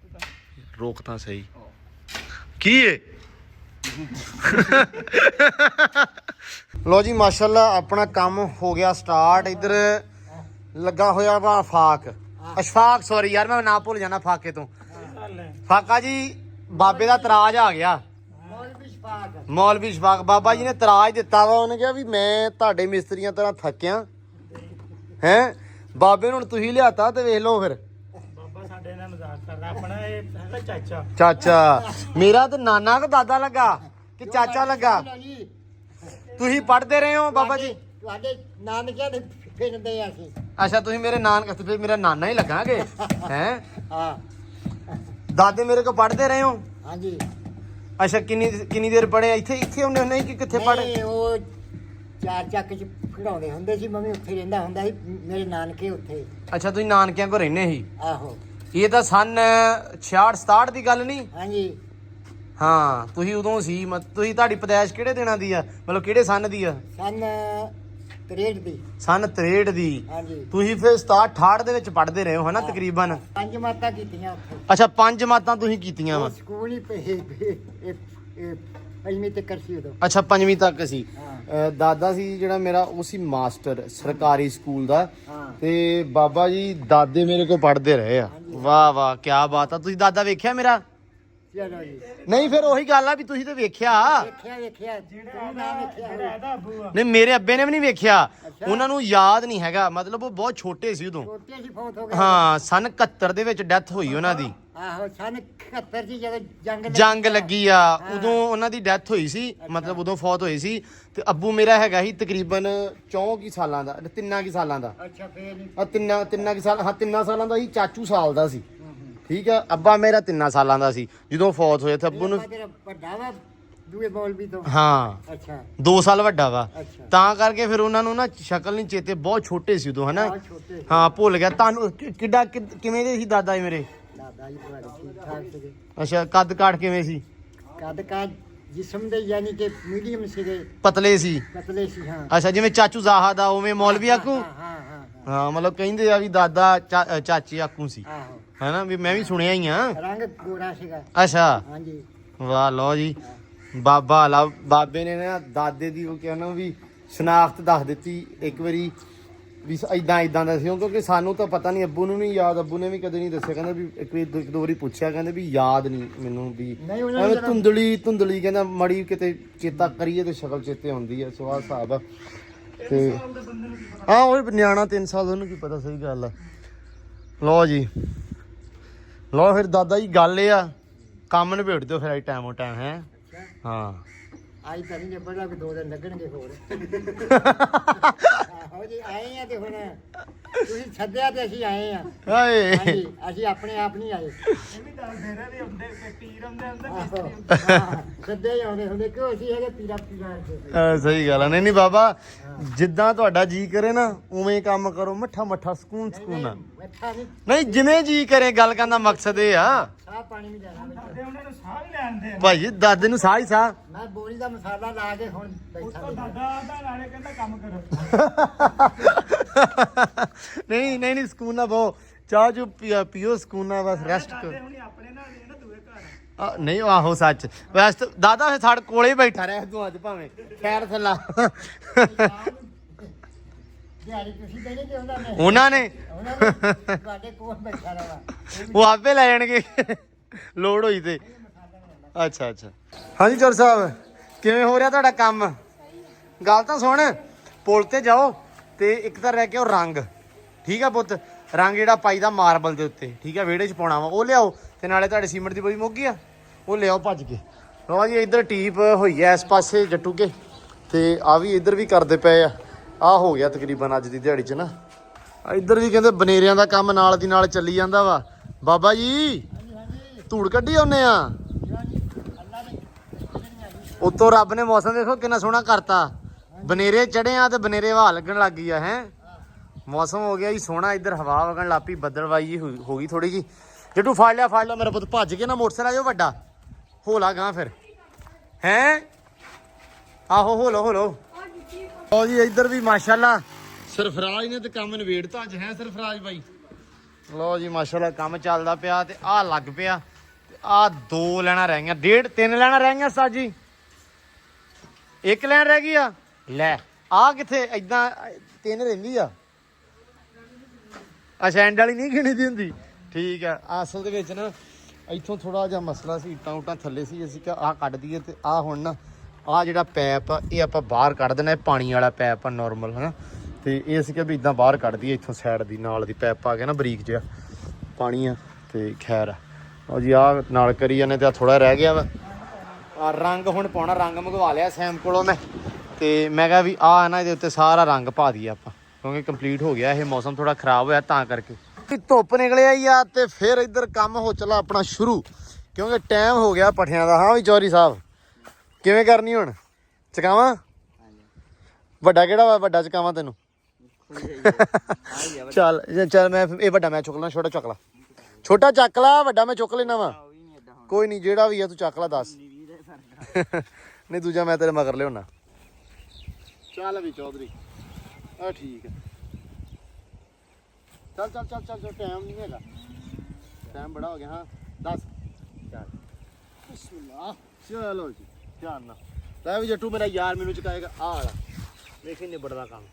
ਰੋਕ ਤਾਂ ਸਹੀ ਕੀ ਏ। ਲੋ ਜੀ ਮਾਸ਼ਾਅੱਲਾ ਆਪਣਾ ਕੰਮ ਹੋ ਗਿਆ ਸਟਾਰਟ। ਇੱਧਰ ਲੱਗਾ ਹੋਇਆ ਵਾ ਫਾਕ ਅਸ਼ਫਾਕ, ਸੌਰੀ ਯਾਰ ਮੈਂ ਨਾ ਭੁੱਲ ਜਾਣਾ ਫਾਕੇ ਤੋਂ। ਫਾਕਾ ਜੀ ਬਾਬੇ ਦਾ ਤਰਾਜ ਆ ਗਿਆ। ਮੌਲਵੀ ਸ਼ਫਾਕ ਬਾਬਾ ਜੀ ਨੇ ਤਰਾਜ ਦਿੱਤਾ ਵਾ। ਉਹਨੇ ਕਿਹਾ ਵੀ ਮੈਂ ਤੁਹਾਡੇ ਮਿਸਤਰੀਆਂ ਤਰ੍ਹਾਂ ਥੱਕਿਆ ਹੈ, ਬਾਬੇ ਨੂੰ ਹੁਣ ਤੁਸੀਂ ਲਿਆਤਾ ਤੇ ਵੇਖ ਲਓ ਫਿਰ। ਬਾਬਾ ਸਾਡੇ ਨਾਲ ਮਜ਼ਾਕ ਕਰਦਾ। ਆਪਣਾ ਇਹ ਹੈਗਾ ਚਾਚਾ। ਚਾਚਾ ਮੇਰਾ ਤੇ ਨਾਨਾ ਕਿ ਦਾਦਾ ਲੱਗਾ ਕਿ ਚਾਚਾ ਲੱਗਾ। ਤੁਸੀਂ ਪੜ੍ਹਦੇ ਰਹੇ ਹੋ ਬਾਬਾ ਜੀ? ਤੁਹਾਡੇ ਨਾਨਕਿਆਂ ਦੇ ਫਿਰਦੇ ਆ ਅਸੀਂ। ਅੱਛਾ ਤੁਸੀਂ ਮੇਰੇ ਨਾਨਕ ਤੇ ਫਿਰ ਮੇਰਾ ਨਾਨਾ ਹੀ ਲੱਗਾਂਗੇ ਹੈ। ਹਾਂ ਦਾਦੇ ਮੇਰੇ ਕੋਲ ਪੜ੍ਹਦੇ ਰਹੇ ਹੋ? ਹਾਂਜੀ। ਅੱਛਾ ਕਿੰਨੀ ਦੇਰ ਪੜ੍ਹੇ? ਇੱਥੇ ਹੁੰਦੇ ਹੁੰਦੇ ਕਿ ਕਿੱਥੇ ਪੜ੍ਹੇ? ਨਹੀਂ ਉਹ ਚਾਰ ਚੱਕ ਚ ਖੜਾਉਂਦੇ ਹੁੰਦੇ ਸੀ। ਮੰਮੀ ਉੱਥੇ ਰਹਿੰਦਾ ਹੁੰਦਾ ਸੀ, ਮੇਰੇ ਨਾਨਕੇ ਉੱਥੇ। ਅੱਛਾ ਤੁਸੀਂ ਨਾਨਕਿਆਂ ਕੋਲ ਰਹਿੰਦੇ ਸੀ। ਆਹੋ ਇਹ ਤਾਂ ਸਨ 66 67 ਦੀ ਗੱਲ ਨਹੀਂ। ਹਾਂਜੀ। ਹਾਂ ਤੁਸੀਂ ਉਦੋਂ ਸੀ ਤੁਸੀਂ ਤੁਹਾਡੀ ਪੈਦਾਇਸ਼ ਕਿਹੜੇ ਦਿਨਾਂ ਦੀ ਆ, ਮਤਲਬ ਕਿਹੜੇ ਸੰਨ ਦੀ ਆ? ਸਨ 63 ਦੀ। ਸਨ 63 ਦੀ। ਹਾਂਜੀ। ਤੁਸੀਂ ਫਿਰ 67 68 ਦੇ ਵਿੱਚ ਪੜ੍ਹਦੇ ਰਹੇ ਹੋ ਹਨਾ ਤਕਰੀਬਨ? 5 ਮਾਤਾ ਕੀਤੀਆਂ ਉੱਥੇ। ਅੱਛਾ 5 ਮਾਤਾਂ ਤੁਸੀਂ ਕੀਤੀਆਂ ਵਾ। ਉਹ ਸਕੂਲ ਹੀ ਪੰਜਵੀਂ ਤੱਕ ਸੀ ਉਦੋਂ। ਅੱਛਾ 5ਵੀਂ ਤੱਕ ਸੀ। ਹਾਂ। ਦਾਦਾ ਸੀ ਜਿਹੜਾ ਮੇਰਾ ਉਹ ਸੀ ਮਾਸਟਰ ਸਰਕਾਰੀ ਸਕੂਲ ਦਾ। ਹਾਂ। ਤੇ ਬਾਬਾ ਜੀ ਦਾਦੇ ਮੇਰੇ ਕੋਲ ਪੜ੍ਹਦੇ ਰਹੇ ਆ। ਵਾਹ ਵਾਹ ਕੀ ਬਾਤ ਆ। ਤੁਸੀਂ ਦਾਦਾ ਵੇਖਿਆ ਮੇਰਾ? ਚਲੋ ਜੀ। ਨਹੀਂ ਫਿਰ ਉਹੀ ਗੱਲ ਆ ਵੀ ਤੁਸੀਂ ਤਾਂ ਵੇਖਿਆ। ਵੇਖਿਆ ਜਿਹੜਾ ਇਹਦਾ ਅੱਬੂ ਆ। ਨਹੀਂ ਮੇਰੇ ਅੱਬੇ ਨੇ ਵੀ ਨਹੀਂ ਵੇਖਿਆ। ਉਹਨਾਂ ਨੂੰ ਯਾਦ ਨਹੀਂ ਹੈਗਾ, ਮਤਲਬ ਉਹ ਬਹੁਤ ਛੋਟੇ ਸੀ ਉਦੋਂ। ਛੋਟੇ ਸੀ, ਫੌਤ ਹੋ ਗਏ। ਹਾਂ ਸਨ 71 ਦੇ ਵਿੱਚ ਡੈਥ ਹੋਈ ਉਹਨਾਂ ਦੀ। ਆਹੋ ਸਨ 71 ਸੀ ਜਦੋਂ ਜੰਗ ਲੱਗੀ ਆ ਉਦੋਂ ਉਹਨਾਂ ਦੀ ਡੈਥ ਹੋਈ ਸੀ, ਮਤਲਬ ਉਦੋਂ ਫੌਤ ਹੋਈ ਸੀ। ਤੇ ਅੱਬੂ ਮੇਰਾ ਹੈਗਾ ਸੀ ਤਕਰੀਬਨ 34 ਸਾਲਾਂ ਦਾ, 3 ਸਾਲਾਂ ਦਾ। ਅੱਛਾ ਫੇਰ ਨਹੀਂ। ਆ ਤਿੰਨਾਂ ਕੁ ਸਾਲ, ਹਾਂ 3 ਸਾਲਾਂ ਦਾ ਸੀ। ਚਾਚੂ ਸਾਲ ਦਾ ਸੀ। ਠੀਕ ਆ। ਅੱਬਾ ਮੇਰਾ 3 ਸਾਲਾਂ ਦਾ ਸੀ ਜਦੋਂ ਫੌਤ ਹੋਇਆ ਤੇ ਅੱਬੂ ਨੂੰ। ਤੇਰਾ ਵੱਡਾ ਵਾ ਦੂਏ ਮੌਲਵੀ ਤੋਂ? ਹਾਂ ਅੱਛਾ 2 ਸਾਲ ਵੱਡਾ ਵਾ। ਅੱਛਾ। ਤਾਂ ਕਰਕੇ ਫਿਰ ਉਹਨਾਂ ਨੂੰ ਨਾ ਸ਼ਕਲ ਨਹੀਂ ਚੇਤੇ, ਬਹੁਤ ਛੋਟੇ ਸੀ ਉਦੋਂ ਹਨਾ। ਛੋਟੇ ਹਾਂ ਭੁੱਲ ਗਿਆ ਤੁਹਾਨੂੰ। ਕਿੱਡਾ ਕਿਵੇਂ ਦੇ ਸੀ ਦਾਦਾ ਜੀ ਮੇਰੇ? ਦਾਦਾ ਜੀ ਤੁਹਾਡੇ ਠੀਕ ਠਾਕ ਸੀਗੇ। ਅੱਛਾ ਕੱਦ ਕਾਠ ਕਿਵੇਂ ਸੀ? ਕੱਦ ਕਾਠ ਜਿਸਮ ਦੇ ਯਾਨੀ ਕਿ ਮੀਡੀਅਮ ਸੀਗੇ, ਪਤਲੇ ਸੀ? ਪਤਲੇ ਸੀ। ਹਾਂ ਅੱਛਾ ਜਿਵੇਂ ਚਾਚੂ ਜ਼ਾਹਾ ਦਾ ਉਵੇਂ ਮੌਲਵੀ ਆਕੂ? ਹਾਂ ਹਾਂ ਮਤਲਬ ਕਹਿੰਦੇ ਆ ਵੀ ਦਾਦਾ ਚਾਚੇ ਆਕੂ ਸੀ ਆਹੋ। ਹੈਨਾ, ਵੀ ਮੈਂ ਵੀ ਸੁਣਿਆ ਹੀ ਆ। ਰੰਗ ਗੋਰਾ ਸੀਗਾ। ਅੱਛਾ ਹਾਂਜੀ। ਵਾਹ ਲਓ ਜੀ ਬਾਬਾ ਲਾ ਬਾਬੇ ਨੇ ਨਾ ਦਾਦੇ ਦੀ ਉਹ ਕਹਿੰਦਾ ਵੀ ਸ਼ਨਾਖਤ ਦੱਸ ਦਿੱਤੀ ਇੱਕ ਵਾਰੀ ਵੀ ਇਦਾਂ ਦਾ ਸੀ। ਕਿਉਂਕਿ ਸਾਨੂੰ ਤਾਂ ਪਤਾ ਨਹੀਂ, ਅੱਬੂ ਨੂੰ ਨਹੀਂ ਯਾਦ, ਅੱਬੂ ਨੇ ਵੀ ਕਦੇ ਨਹੀਂ ਦੱਸਿਆ। ਕਹਿੰਦਾ ਵੀ ਇੱਕ ਦੋ ਵਾਰੀ ਪੁੱਛਿਆ, ਕਹਿੰਦੇ ਵੀ ਯਾਦ ਨਹੀਂ ਮੈਨੂੰ ਵੀ। ਐਵੇਂ ਧੁੰਦਲੀ ਕਹਿੰਦਾ ਮੜੀ ਕਿਤੇ ਚੇਤਾ ਕਰੀਏ ਤੇ ਸ਼ਕਲ ਚੇਤੇ ਆਉਂਦੀ ਹੈ। ਸਵਾਲ ਹਿਸਾਬ ਆ ਤੇ ਹਾਂ ਉਹ ਨਿਆਣਾ 3 ਸਾਲ ਉਹਨੂੰ ਕੀ ਪਤਾ। ਸਹੀ ਗੱਲ ਆ। ਲਓ ਜੀ ਲਓ ਫਿਰ ਦਾਦਾ ਜੀ ਗੱਲ ਇਹ ਆ ਕੰਮ ਨਿਬੇੜ ਦਿਓ ਫਿਰ ਟਾਈਮ ਹੈ। ਹਾਂ ਆਈ ਤਾਂ ਨਹੀਂ ਬੜਾ ਵੀ 2 ਦਿਨ ਲੱਗਣਗੇ ਹੋਰ। ਆਹੋ ਜੀ ਆਏ ਆ ਤੇ ਹੁਣ ਤੁਸੀਂ ਸੱਦਿਆ ਤੇ ਅਸੀਂ ਆਏ ਆ। ਹਾਏ ਹਾਂਜੀ ਅਸੀਂ ਆਪਣੇ ਆਪ ਨਹੀਂ ਆਏ। ਇਹ ਵੀ ਦੱਸਦੇ ਰਹੇ ਵੀ ਹੁੰਦੇ ਪੀਰ ਹੁੰਦੇ ਆਹੋ, ਹਾਂ, ਸੱਦੇ ਹੀ ਆਉਂਦੇ ਹੁੰਦੇ ਕਿਉਂ ਅਸੀਂ ਹੈਗੇ ਪੀਰਾ ਦੇ। ਸਹੀ ਗੱਲ ਆ। ਨਹੀਂ ਬਾਬਾ ਜਿੱਦਾਂ ਤੁਹਾਡਾ ਜੀ ਕਰੇ ਨਾ ਉਵੇਂ ਕੰਮ ਕਰੋ, ਮੱਠਾ ਸਕੂਨ ਨਾਲ। ਮੱਠਾ ਨਹੀਂ, ਨਹੀਂ ਜਿਵੇਂ ਜੀ ਕਰੇ। ਗੱਲ ਕਰਨ ਦਾ ਮਕਸਦ ਇਹ ਆ ਸਾਹ ਪਾਣੀ ਵੀ ਲੈਣਾ ਵਿੱਚ। ਦਾਦੇ ਉਹਨਾਂ ਨੂੰ ਸਾਹ ਵੀ ਲੈਂਦੇ ਆ। ਭਾਈ ਦਾਦੇ ਨੂੰ ਸਾਹ ਹੀ ਸਾਹ। ਮੈਂ ਬੋਰੀ ਦਾ ਮਸਾਲਾ ਲਾ ਕੇ ਹੁਣ ਉਸ ਬੈਠਾ ਤੋਂ ਸੀ। ਦਾਦਾ ਦਾ ਨਾਲੇ ਕਹਿੰਦਾ ਕੰਮ ਕਰੋ। ਨਹੀਂ ਸਕੂਨ ਨਾਲ ਬਹੁ ਚਾਹ ਚੂ ਪੀਓ ਸਕੂਨ ਨਾਲ, ਬਸ ਰੈਸਟ ਕਰੋ। ਦਾਦੇ ਹੁਣੀ ਆਪਣੇ ਨਾਲ ਨੇ ਨਾ ਦੂਏ ਘਰ। ਨਹੀਂ ਆਹੋ ਸੱਚ ਵੈਸੇ ਤਾਂ ਦਾਦਾ ਫੇ ਸਾਡੇ ਕੋਲੇ ਹੀ ਬੈਠਾ ਰਿਹਾ ਤੂੰ ਅੱਜ ਭਾਵੇਂ ਖੈਰ ਥੱਲਾ ਦਿਹਾੜੀ ਤੁਸੀਂ ਦੇਣੀ ਕਿ ਉਹਨਾਂ ਨੇ ਉਹਨਾਂ ਨੇ ਤੁਹਾਡੇ ਕੋਲ ਬੈਠਾ ਰਹਾ ਉਹ ਆਪੇ ਲੈ ਜਾਣਗੇ ਲੋੜ ਹੋਈ ਤੇ ਅੱਛਾ ਅੱਛਾ ਹਾਂਜੀ ਚੋਰ ਸਾਹਿਬ ਕਿਵੇਂ ਹੋ ਰਿਹਾ ਤੁਹਾਡਾ ਕੰਮ ਗੱਲ ਤਾਂ ਸੁਣ ਪੁਲ ਤੇ ਜਾਓ ਤੇ ਇੱਕ ਤਾਂ ਰਹਿ ਗਿਆ ਉਹ ਰੰਗ ਠੀਕ ਆ ਪੁੱਤ ਰੰਗ ਜਿਹੜਾ ਪਾਈਦਾ ਮਾਰਬਲ ਦੇ ਉੱਤੇ ਠੀਕ ਆ ਵਿਹੜੇ 'ਚ ਪਾਉਣਾ ਵਾ ਉਹ ਲਿਆਓ ਤੇ ਨਾਲੇ ਤੁਹਾਡੇ ਸੀਮੈਂਟ ਦੀ ਬੋਰੀ ਮੁੱਕ ਗਈ ਆ ਉਹ ਲਿਆਓ ਭੱਜ ਕੇ ਲਓ ਜੀ ਇੱਧਰ ਟੀਪ ਹੋਈ ਆ ਇਸ ਪਾਸੇ ਜੱਟੂ ਕੇ ਤੇ ਆ ਵੀ ਇੱਧਰ ਵੀ ਕਰਦੇ ਪਏ ਆ ਹੋ ਗਿਆ ਤਕਰੀਬਨ ਅੱਜ ਦੀ ਦਿਹਾੜੀ 'ਚ ਨਾ ਇੱਧਰ ਵੀ ਕਹਿੰਦੇ ਬਨੇਰਿਆਂ ਦਾ ਕੰਮ ਨਾਲ ਦੀ ਨਾਲ ਚੱਲੀ ਜਾਂਦਾ ਵਾ ਬਾਬਾ ਜੀ ਧੂੜ ਕੱਢੀ ਆਉਨੇ ਆ ਉੱਤੋਂ ਰੱਬ ਨੇ ਮੌਸਮ ਦੇਖੋ ਕਿੰਨਾ ਸੋਹਣਾ ਕਰਤਾ ਬਨੇਰੇ ਚੜੇ ਆ ਤੇ ਬਨੇਰੇ ਹਵਾ ਲੱਗਣ ਲੱਗ ਗਈ ਆ ਹੈ ਮੌਸਮ ਹੋ ਗਿਆ ਜੀ ਸੋਹਣਾ ਇੱਧਰ ਹਵਾ ਵਗਣ ਲੱਪੀ ਬੱਦਲਵਾਈ ਜੀ ਹੋ ਗਈ ਥੋੜੀ ਜੀ ਜੱਟੂ ਫੜ ਲਿਆ ਮੇਰਾ ਪੁੱਤ ਭੱਜ ਕੇ ਨਾ ਮੋਟਰਸਾਈਕਲ ਆ ਜਾਓ ਵੱਡਾ ਹੋਲਾ ਗਾਂ ਫਿਰ ਹੈ ਆਹੋ ਹੋਲੋ ਲਓ ਜੀ ਇੱਧਰ ਵੀ ਮਾਸ਼ਾਅੱਲਾ ਸਰਫਰਾਜ਼ ਨੇ ਤੇ ਕੰਮ ਨਵੇੜਤਾ ਅੱਜ ਹੈ ਸਰਫਰਾਜ਼ ਬਾਈ ਲਓ ਜੀ ਮਾਸ਼ਾਅੱਲਾ ਕੰਮ ਚੱਲਦਾ ਪਿਆ ਤੇ ਆਹ ਲੱਗ ਪਿਆ ਤੇ ਆਹ 2 ਲੈਣਾ ਰਹਿ ਗਈਆਂ 3 ਲੈਣਾ ਰਹਿ ਗਈਆਂ ਸਾਜੀ 1 ਲੈਣ ਰਹਿ ਗਈ ਆ ਲੈ ਆ ਕਿੱਥੇ ਏਦਾਂ 3 ਰਹਿੰਦੀ ਆ ਅੱਛਾ ਐਂਡ ਵਾਲੀ ਨਹੀਂ ਗਿਣੀ ਦੀ ਹੁੰਦੀ ਠੀਕ ਆ ਅਸਲ ਦੇ ਵਿੱਚ ਨਾ ਇੱਥੋਂ ਥੋੜਾ ਜਿਹਾ ਮਸਲਾ ਸੀ ਇੱਟਾਂ ਉਟਾਂ ਥੱਲੇ ਸੀ ਅਸੀਂ ਕਿਹਾ ਆਹ ਕੱਢ ਦਈਏ ਤੇ ਆਹ ਹੁਣ ਨਾ ਆਹ ਜਿਹੜਾ ਪੈਪ ਆ ਇਹ ਆਪਾਂ ਬਾਹਰ ਕੱਢ ਦੇਣਾ ਇਹ ਪਾਣੀ ਵਾਲਾ ਪੈਪ ਆ ਨੋਰਮਲ ਹਨਾ ਤੇ ਇਹ ਅਸੀਂ ਕਿਹਾ ਵੀ ਇਦਾਂ ਬਾਹਰ ਕੱਢ ਦਈਏ ਇੱਥੋਂ ਸਾਈਡ ਦੀ ਨਾਲ ਦੀ ਪੈਪ ਆ ਗਿਆ ਨਾ ਬਰੀਕ ਜਿਹਾ ਪਾਣੀ ਆ ਤੇ ਖੈਰ ਆ ਜੀ ਆਹ ਨਾਲ ਕਰੀ ਜਾਂਦੇ ਤੇ ਆ ਥੋੜਾ ਰਹਿ ਗਿਆ ਵਾ ਆ ਰੰਗ ਹੁਣ ਪਾਉਣਾ ਰੰਗ ਮੰਗਵਾ ਲਿਆ ਸੈਮ ਕੋਲੋਂ ਮੈਂ ਤੇ ਮੈਂ ਕਿਹਾ ਵੀ ਆਹ ਨਾ ਇਹਦੇ ਉੱਤੇ ਸਾਰਾ ਰੰਗ ਪਾ ਦਈਏ ਆਪਾਂ ਕਿਉਂਕਿ ਕੰਪਲੀਟ ਹੋ ਗਿਆ ਇਹ ਮੌਸਮ ਥੋੜਾ ਖਰਾਬ ਹੋਇਆ ਤਾਂ ਕਰਕੇ ਧੁੱਪ ਨਿਕਲਿਆ ਹੀ ਆ ਤੇ ਫਿਰ ਇੱਧਰ ਕੰਮ ਹੋ ਚਲਾ ਆਪਣਾ ਸ਼ੁਰੂ ਕਿਉਂਕਿ ਟਾਈਮ ਹੋ ਗਿਆ ਪੱਠਿਆਂ ਦਾ ਹਾਂ ਵੀ ਚੌਰੀ ਸਾਹਿਬ ਕਿਵੇਂ ਕਰਨੀ ਹੁਣ ਚਕਾਵਾਂ ਵੱਡਾ ਕਿਹੜਾ ਵਾ ਵੱਡਾ ਚਕਾਵਾਂ ਤੈਨੂੰ ਚੱਲ ਮੈਂ ਇਹ ਵੱਡਾ ਮੈਂ ਚੁੱਕ ਲਾਂ ਛੋਟਾ ਚੱਕ ਲਾ ਛੋਟਾ ਚੱਕ ਲਾ ਵੱਡਾ ਮੈਂ ਚੁੱਕ ਲੈਣਾ ਵਾ ਕੋਈ ਨਹੀਂ ਜਿਹੜਾ ਵੀ ਆ ਤੂੰ ਚੱਕ ਲਾ ਦੱਸ ਨਹੀਂ ਦੂਜਾ ਮੈਂ ਤੇਰੇ ਮਗਰ ਲਿਆਉਣਾ ਚੱਲ ਵੀ ਚੌਧਰੀ ਆ ਠੀਕ ਹੈ ਚੱਲ ਟਾਈਮ ਨਹੀਂ ਹੈਗਾ ਟਾਈਮ ਬੜਾ ਹੋ ਗਿਆ ਹਾਂ ਦੱਸ ਚੱਲ ਬਿਸਮਿਲ੍ਲਾ ਚਲੋ ਜੀ ਧਿਆਨ ਨਾਲ ਲੈ ਵੀ ਜੱਟੂ ਮੇਰਾ ਯਾਰ ਮੈਨੂੰ ਚਕਾਏਗਾ ਆ ਵਾਲਾ ਵੇਖੀ ਨਿਬੜਦਾ ਕੰਮ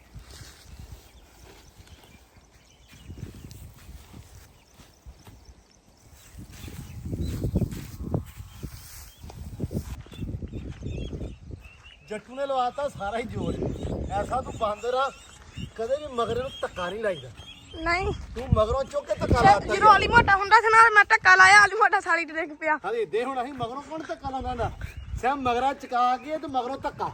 ਜੱਟੂ ਨੇ ਲਵਾਤਾ ਸਾਰਾ ਹੀ ਜੋਰ ਐਸਾ ਤੂੰ ਬਾਂਦਰ ਆ ਕਦੇ ਵੀ ਮਗਰੇ ਨੂੰ ਧੱਕਾ ਨਹੀਂ ਲਾਈਦਾ ਨਹੀਂ ਤੂੰ ਮਗਰੋਂ ਚੁੱਕ ਕੇ ਧੱਕਾ ਲਾਤਾ ਜਦੋਂ ਆਲੀ ਮੋਟਾ ਹੁੰਦਾ ਸੀ ਨਾ ਮੈਂ ਧੱਕਾ ਲਾਇਆ ਆਲੀ ਮੋਟਾ ਸਾਲੀ ਤੇ ਡਿੱਗ ਪਿਆ ਹਾਂ ਦੇ ਹੁਣ ਅਸੀਂ ਮਗਰੋਂ ਕੌਣ ਧੱਕਾ ਲਾਉਂਦਾ ਹੁੰਦਾ ਸੈਮ ਮਗਰਾ ਚਕਾ ਕੇ ਤੇ ਮਗਰੋਂ ਧੱਕਾ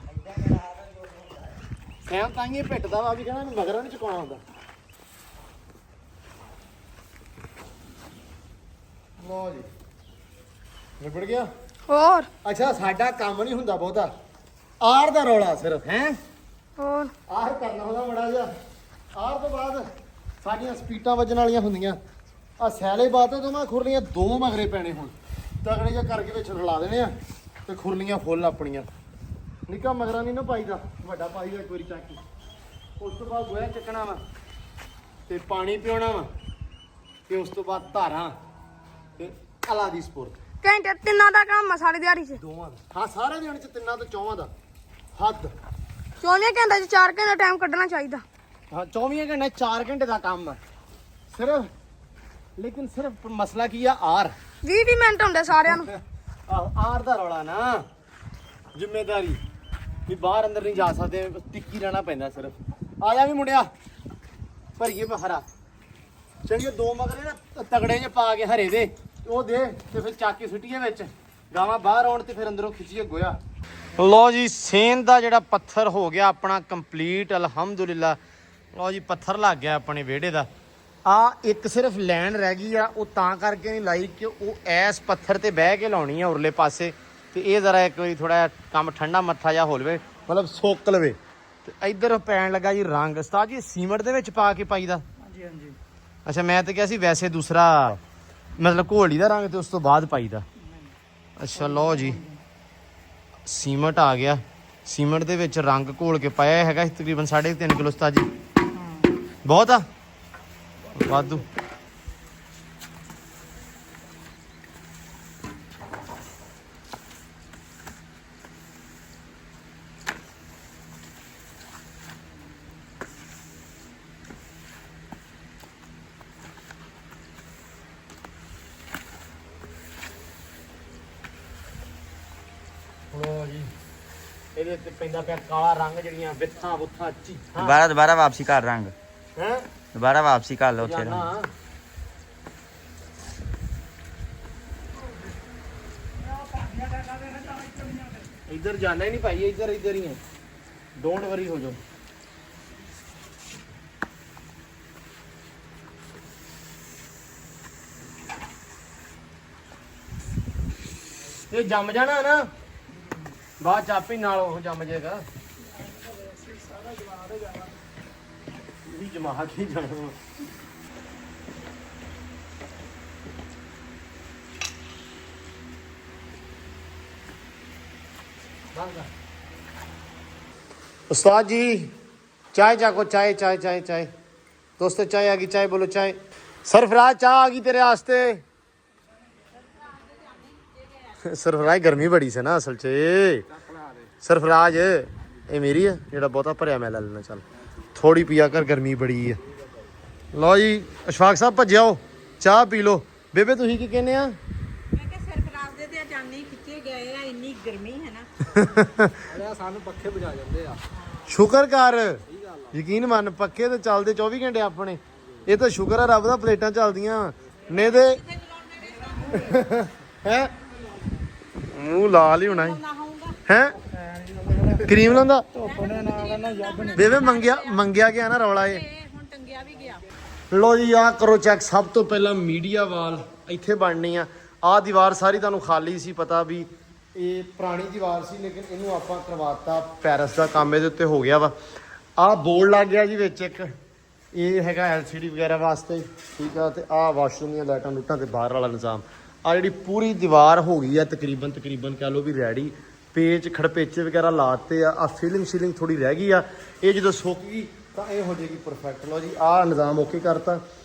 ਸੈਮ ਤਾਂ ਹੀ ਪਿੱਟਦਾ ਵਾ ਵੀ ਕਹਿੰਦਾ ਮਗਰੋਂ ਨਹੀਂ ਚਕਾਉਣਾ ਹੁੰਦਾ ਲੋ ਜੀ ਨਿਬੜ ਗਿਆ ਹੋਰ ਅੱਛਾ ਸਾਡਾ ਕੰਮ ਨਹੀਂ ਹੁੰਦਾ ਬਹੁਤਾ ਆਰ ਦਾ ਰੌਲਾ ਸਿਰਫ ਹੈ ਹੋਰ ਆਰ ਕਰਨਾ ਹੁੰਦਾ ਬੜਾ ਜਿਹਾ ਆਰ ਤੋਂ ਬਾਅਦ ਸਾਡੀਆਂ ਸਪੀਟਾਂ ਵੱਜਣ ਵਾਲੀਆਂ ਹੁੰਦੀਆਂ ਆ ਸੈਲੇ ਬਾਤਾਂ ਤੋਂ ਮੈਂ ਖੁਰਲੀਆਂ 2 ਮਗਰੇ ਪੈਣੇ ਹੁਣ ਤਗੜੇ ਜਿਹਾ ਕਰਕੇ ਵਿੱਚ ਰਲਾ ਦੇਣੇ ਆ ਤੇ ਖੁਰਲੀਆਂ ਫੁੱਲ ਆਪਣੀਆਂ ਨਿੱਕਾ ਮਗਰਾ ਨਹੀਂ ਨਾ ਪਾਈਦਾ ਵੱਡਾ ਪਾਈਦਾ ਇੱਕ ਵਾਰੀ ਚੱਕ ਕੇ ਉਸ ਤੋਂ ਬਾਅਦ ਗੋਇਆ ਚੱਕਣਾ ਵਾ ਤੇ ਪਾਣੀ ਪਿਉਣਾ ਵਾ ਤੇ ਉਸ ਤੋਂ ਬਾਅਦ ਧਾਰਾਂ ਤੇ ਅਲਾ ਦੀ ਸਪੁਰਦ ਘੰਟੇ 3 ਦਾ ਕੰਮ ਆ ਸਾਡੀ ਦਿਹਾੜੀ 'ਚ ਦੋਵਾਂ ਦਾ ਹਾਂ ਸਾਰੇ ਦਿਨ ਚ 3 ਤੋਂ 4 ਦਾ ਹੱਦ 24 ਘੰਟੇ 'ਚ 4 ਘੰਟੇ ਟਾਈਮ ਕੱਢਣਾ ਚਾਹੀਦਾ ਹਾਂ 24 ਘੰਟੇ 4 ਘੰਟੇ ਦਾ ਕੰਮ ਆ ਸਿਰਫ ਲੇਕਿਨ ਸਿਰਫ ਮਸਲਾ ਕੀ ਆ ਆਰ 20 ਮਿੰਟ ਹੁੰਦੇ ਸਾਰਿਆਂ ਨੂੰ ਆਹੋ ਆਰ ਦਾ ਰੌਲਾ ਨਾ ਜ਼ਿੰਮੇਵਾਰੀ ਵੀ ਬਾਹਰ ਅੰਦਰ ਨਹੀਂ ਜਾ ਸਕਦੇ ਟਿੱਕੀ ਰਹਿਣਾ ਪੈਂਦਾ ਸਿਰਫ ਆ ਜਾ ਵੀ ਮੁੰਡਿਆ ਭਰੀਏ ਹਰਾ ਚੰਗੇ 2 ਮਗਰੇ ਨਾ ਤਗੜੇ ਜਿਹੇ ਪਾ ਕੇ ਹਰੇ ਦੇ ਉਹ ਦੇ ਤੇ ਫਿਰ ਚੱਕ ਕੇ ਸੁੱਟੀਏ ਵਿੱਚ ਗਾਵਾਂ ਬਾਹਰ ਆਉਣ ਤੇ ਫਿਰ ਅੰਦਰੋਂ ਖਿੱਚੀਏ ਗੋਇਆ ਲੋ ਜੀ ਸੇਨ ਦਾ ਜਿਹੜਾ ਪੱਥਰ ਹੋ ਗਿਆ ਆਪਣਾ ਕੰਪਲੀਟ ਅਲਹਮਦੁਲਿਲਾ ਲੋ ਜੀ ਪੱਥਰ ਲੱਗ ਗਿਆ ਆਪਣੇ ਵਿਹੜੇ ਦਾ ਆ ਇੱਕ ਸਿਰਫ ਲਾਈਨ ਰਹਿ ਗਈ ਆ ਉਹ ਤਾਂ ਕਰਕੇ ਨਹੀਂ ਲਾਈ ਕਿ ਉਹ ਐਸ ਪੱਥਰ ਤੇ ਬਹਿ ਕੇ ਲਾਉਣੀ ਆ ਉਰਲੇ ਪਾਸੇ ਤੇ ਇਹ ਜ਼ਰਾ ਇੱਕ ਵਾਰੀ ਥੋੜਾ ਕੰਮ ਠੰਡਾ ਮੱਥਾ ਜਾ ਹੋ ਲਵੇ ਮਤਲਬ ਸੁੱਕ ਲਵੇ ਤੇ ਇੱਧਰ ਪੈਣ ਲੱਗਾ ਜੀ ਰੰਗ ਉਸਤਾਦ ਜੀ ਸੀਮੈਂਟ ਦੇ ਵਿੱਚ ਪਾ ਕੇ ਪਾਈਦਾ ਹਾਂਜੀ ਅੱਛਾ ਮੈਂ ਤਾਂ ਕਿਹਾ ਸੀ ਵੈਸੇ ਦੂਸਰਾ ਮਤਲਬ ਘੋਲੀ ਦਾ ਰੰਗ ਤੇ ਉਸ ਤੋਂ ਬਾਅਦ ਪਾਈਦਾ ਅੱਛਾ ਲਓ ਜੀ ਸੀਮੈਂਟ ਆ ਗਿਆ ਸੀਮੈਂਟ ਦੇ ਵਿੱਚ ਰੰਗ ਘੋਲ ਕੇ ਪਾਇਆ ਹੈਗਾ ਤਕਰੀਬਨ 3.5 ਕਿਲੋ ਉਸਤਾਦ ਜੀ ਬਹੁਤ ਆ ਵਾਧੂ ਲੋ ਜੀ ਇਹਦੇ ਉੱਤੇ ਪੈਂਦਾ ਪਿਆ ਕਾਲਾ ਰੰਗ, ਜਿਹੜੀਆਂ ਵਿੱਥਾਂ ਬੁੱਥਾਂ ਚੀਥਾਂ ਦੁਬਾਰਾ ਵਾਪਸੀ ਕਰ ਰੰਗ, ਹੈ ਦੁਬਾਰਾ ਵਾਪਸੀ ਕਰ ਲਓ ਉੱਥੇ ਰੰਗ। ਜਾਨਾ ਇੱਧਰ ਜਾਣਾ ਹੀ ਨਹੀਂ ਭਾਈ, ਇੱਧਰ ਹੀ ਹੈ, ਡੋਂਟ ਵਰੀ ਹੋ ਜਾਓ। ਇਹ ਜੰਮ ਜਾਣਾ ਨਾ, ਬਾਅਦ ਚ ਆਪੇ ਨਾਲ ਉਹ ਜੰਮ ਜਾਏਗਾ। ਇਹ ਜਮਾ ਕੀ ਜਾਣਾ। उस्ताद जी चाय चाको, चाय चाय चाय चाय दोस्तों, चाय आ गई, चाय बोलो चाय। सरफराज चाय आ गई तेरे वास्ते। सरफराज गर्मी बड़ी से ना असल च। सरफराज ये मेरी है, जेड़ा बहुता भरिया मैं ले लेना, चल थोड़ी पिया कर, गर्मी बड़ी है। लो जी अशफाक साहब भज आओ, चाह पी लो। बेबे तुसीं की कहने आ? शुक्र कर, यकीन मन, पक्के तो चलते 24 घंटे अपने। ये तो शुक्र है रब दा प्लेटां चलदियां ने दे है मूंह लाल ही होना है। क्रीम लांदा बेबे मंगया गया ना रौला ये। लो जी आ करो चेक। सब तो पहला मीडिया वाल इत्थे बननी आ दीवार सारी तुहानूं खाली सी, पता भी ਇਹ ਪੁਰਾਣੀ ਦੀਵਾਰ ਸੀ, ਲੇਕਿਨ ਇਹਨੂੰ ਆਪਾਂ ਕਰਵਾਤਾ, ਪੈਰਸ ਦਾ ਕੰਮ ਇਹਦੇ ਉੱਤੇ ਹੋ ਗਿਆ ਵਾ। ਆਹ ਬੋਰਡ ਲੱਗ ਗਿਆ ਜੀ ਵਿੱਚ ਇੱਕ, ਇਹ ਹੈਗਾ LCD ਵਗੈਰਾ ਵਾਸਤੇ, ਠੀਕ ਆ। ਤੇ ਆਹ ਵਾਸ਼ਰੂਮ ਦੀਆਂ ਲਾਈਟਾਂ ਲੂਟਾਂ ਤੇ ਬਾਹਰ ਵਾਲਾ ਨਿਜ਼ਾਮ। ਆ ਜਿਹੜੀ ਪੂਰੀ ਦੀਵਾਰ ਹੋ ਗਈ ਆ ਤਕਰੀਬਨ ਕਹਿ ਲਓ ਵੀ ਰੈਡੀ। ਪੇਚ ਖੜਪੇਚੇ ਵਗੈਰਾ ਲਾਤੇ ਆ। ਆ ਫੀਲਿੰਗ ਥੋੜੀ ਰਹਿ ਗਈ ਆ, ਇਹ ਜਦੋਂ ਸੁੱਕ ਗਈ ਤਾਂ ਇਹ ਹੋ ਜਾਏਗੀ ਪਰਫੈਕਟ। ਲਓ ਜੀ ਆਹ ਨਿਜ਼ਾਮ ਓਕੇ ਕਰਤਾ।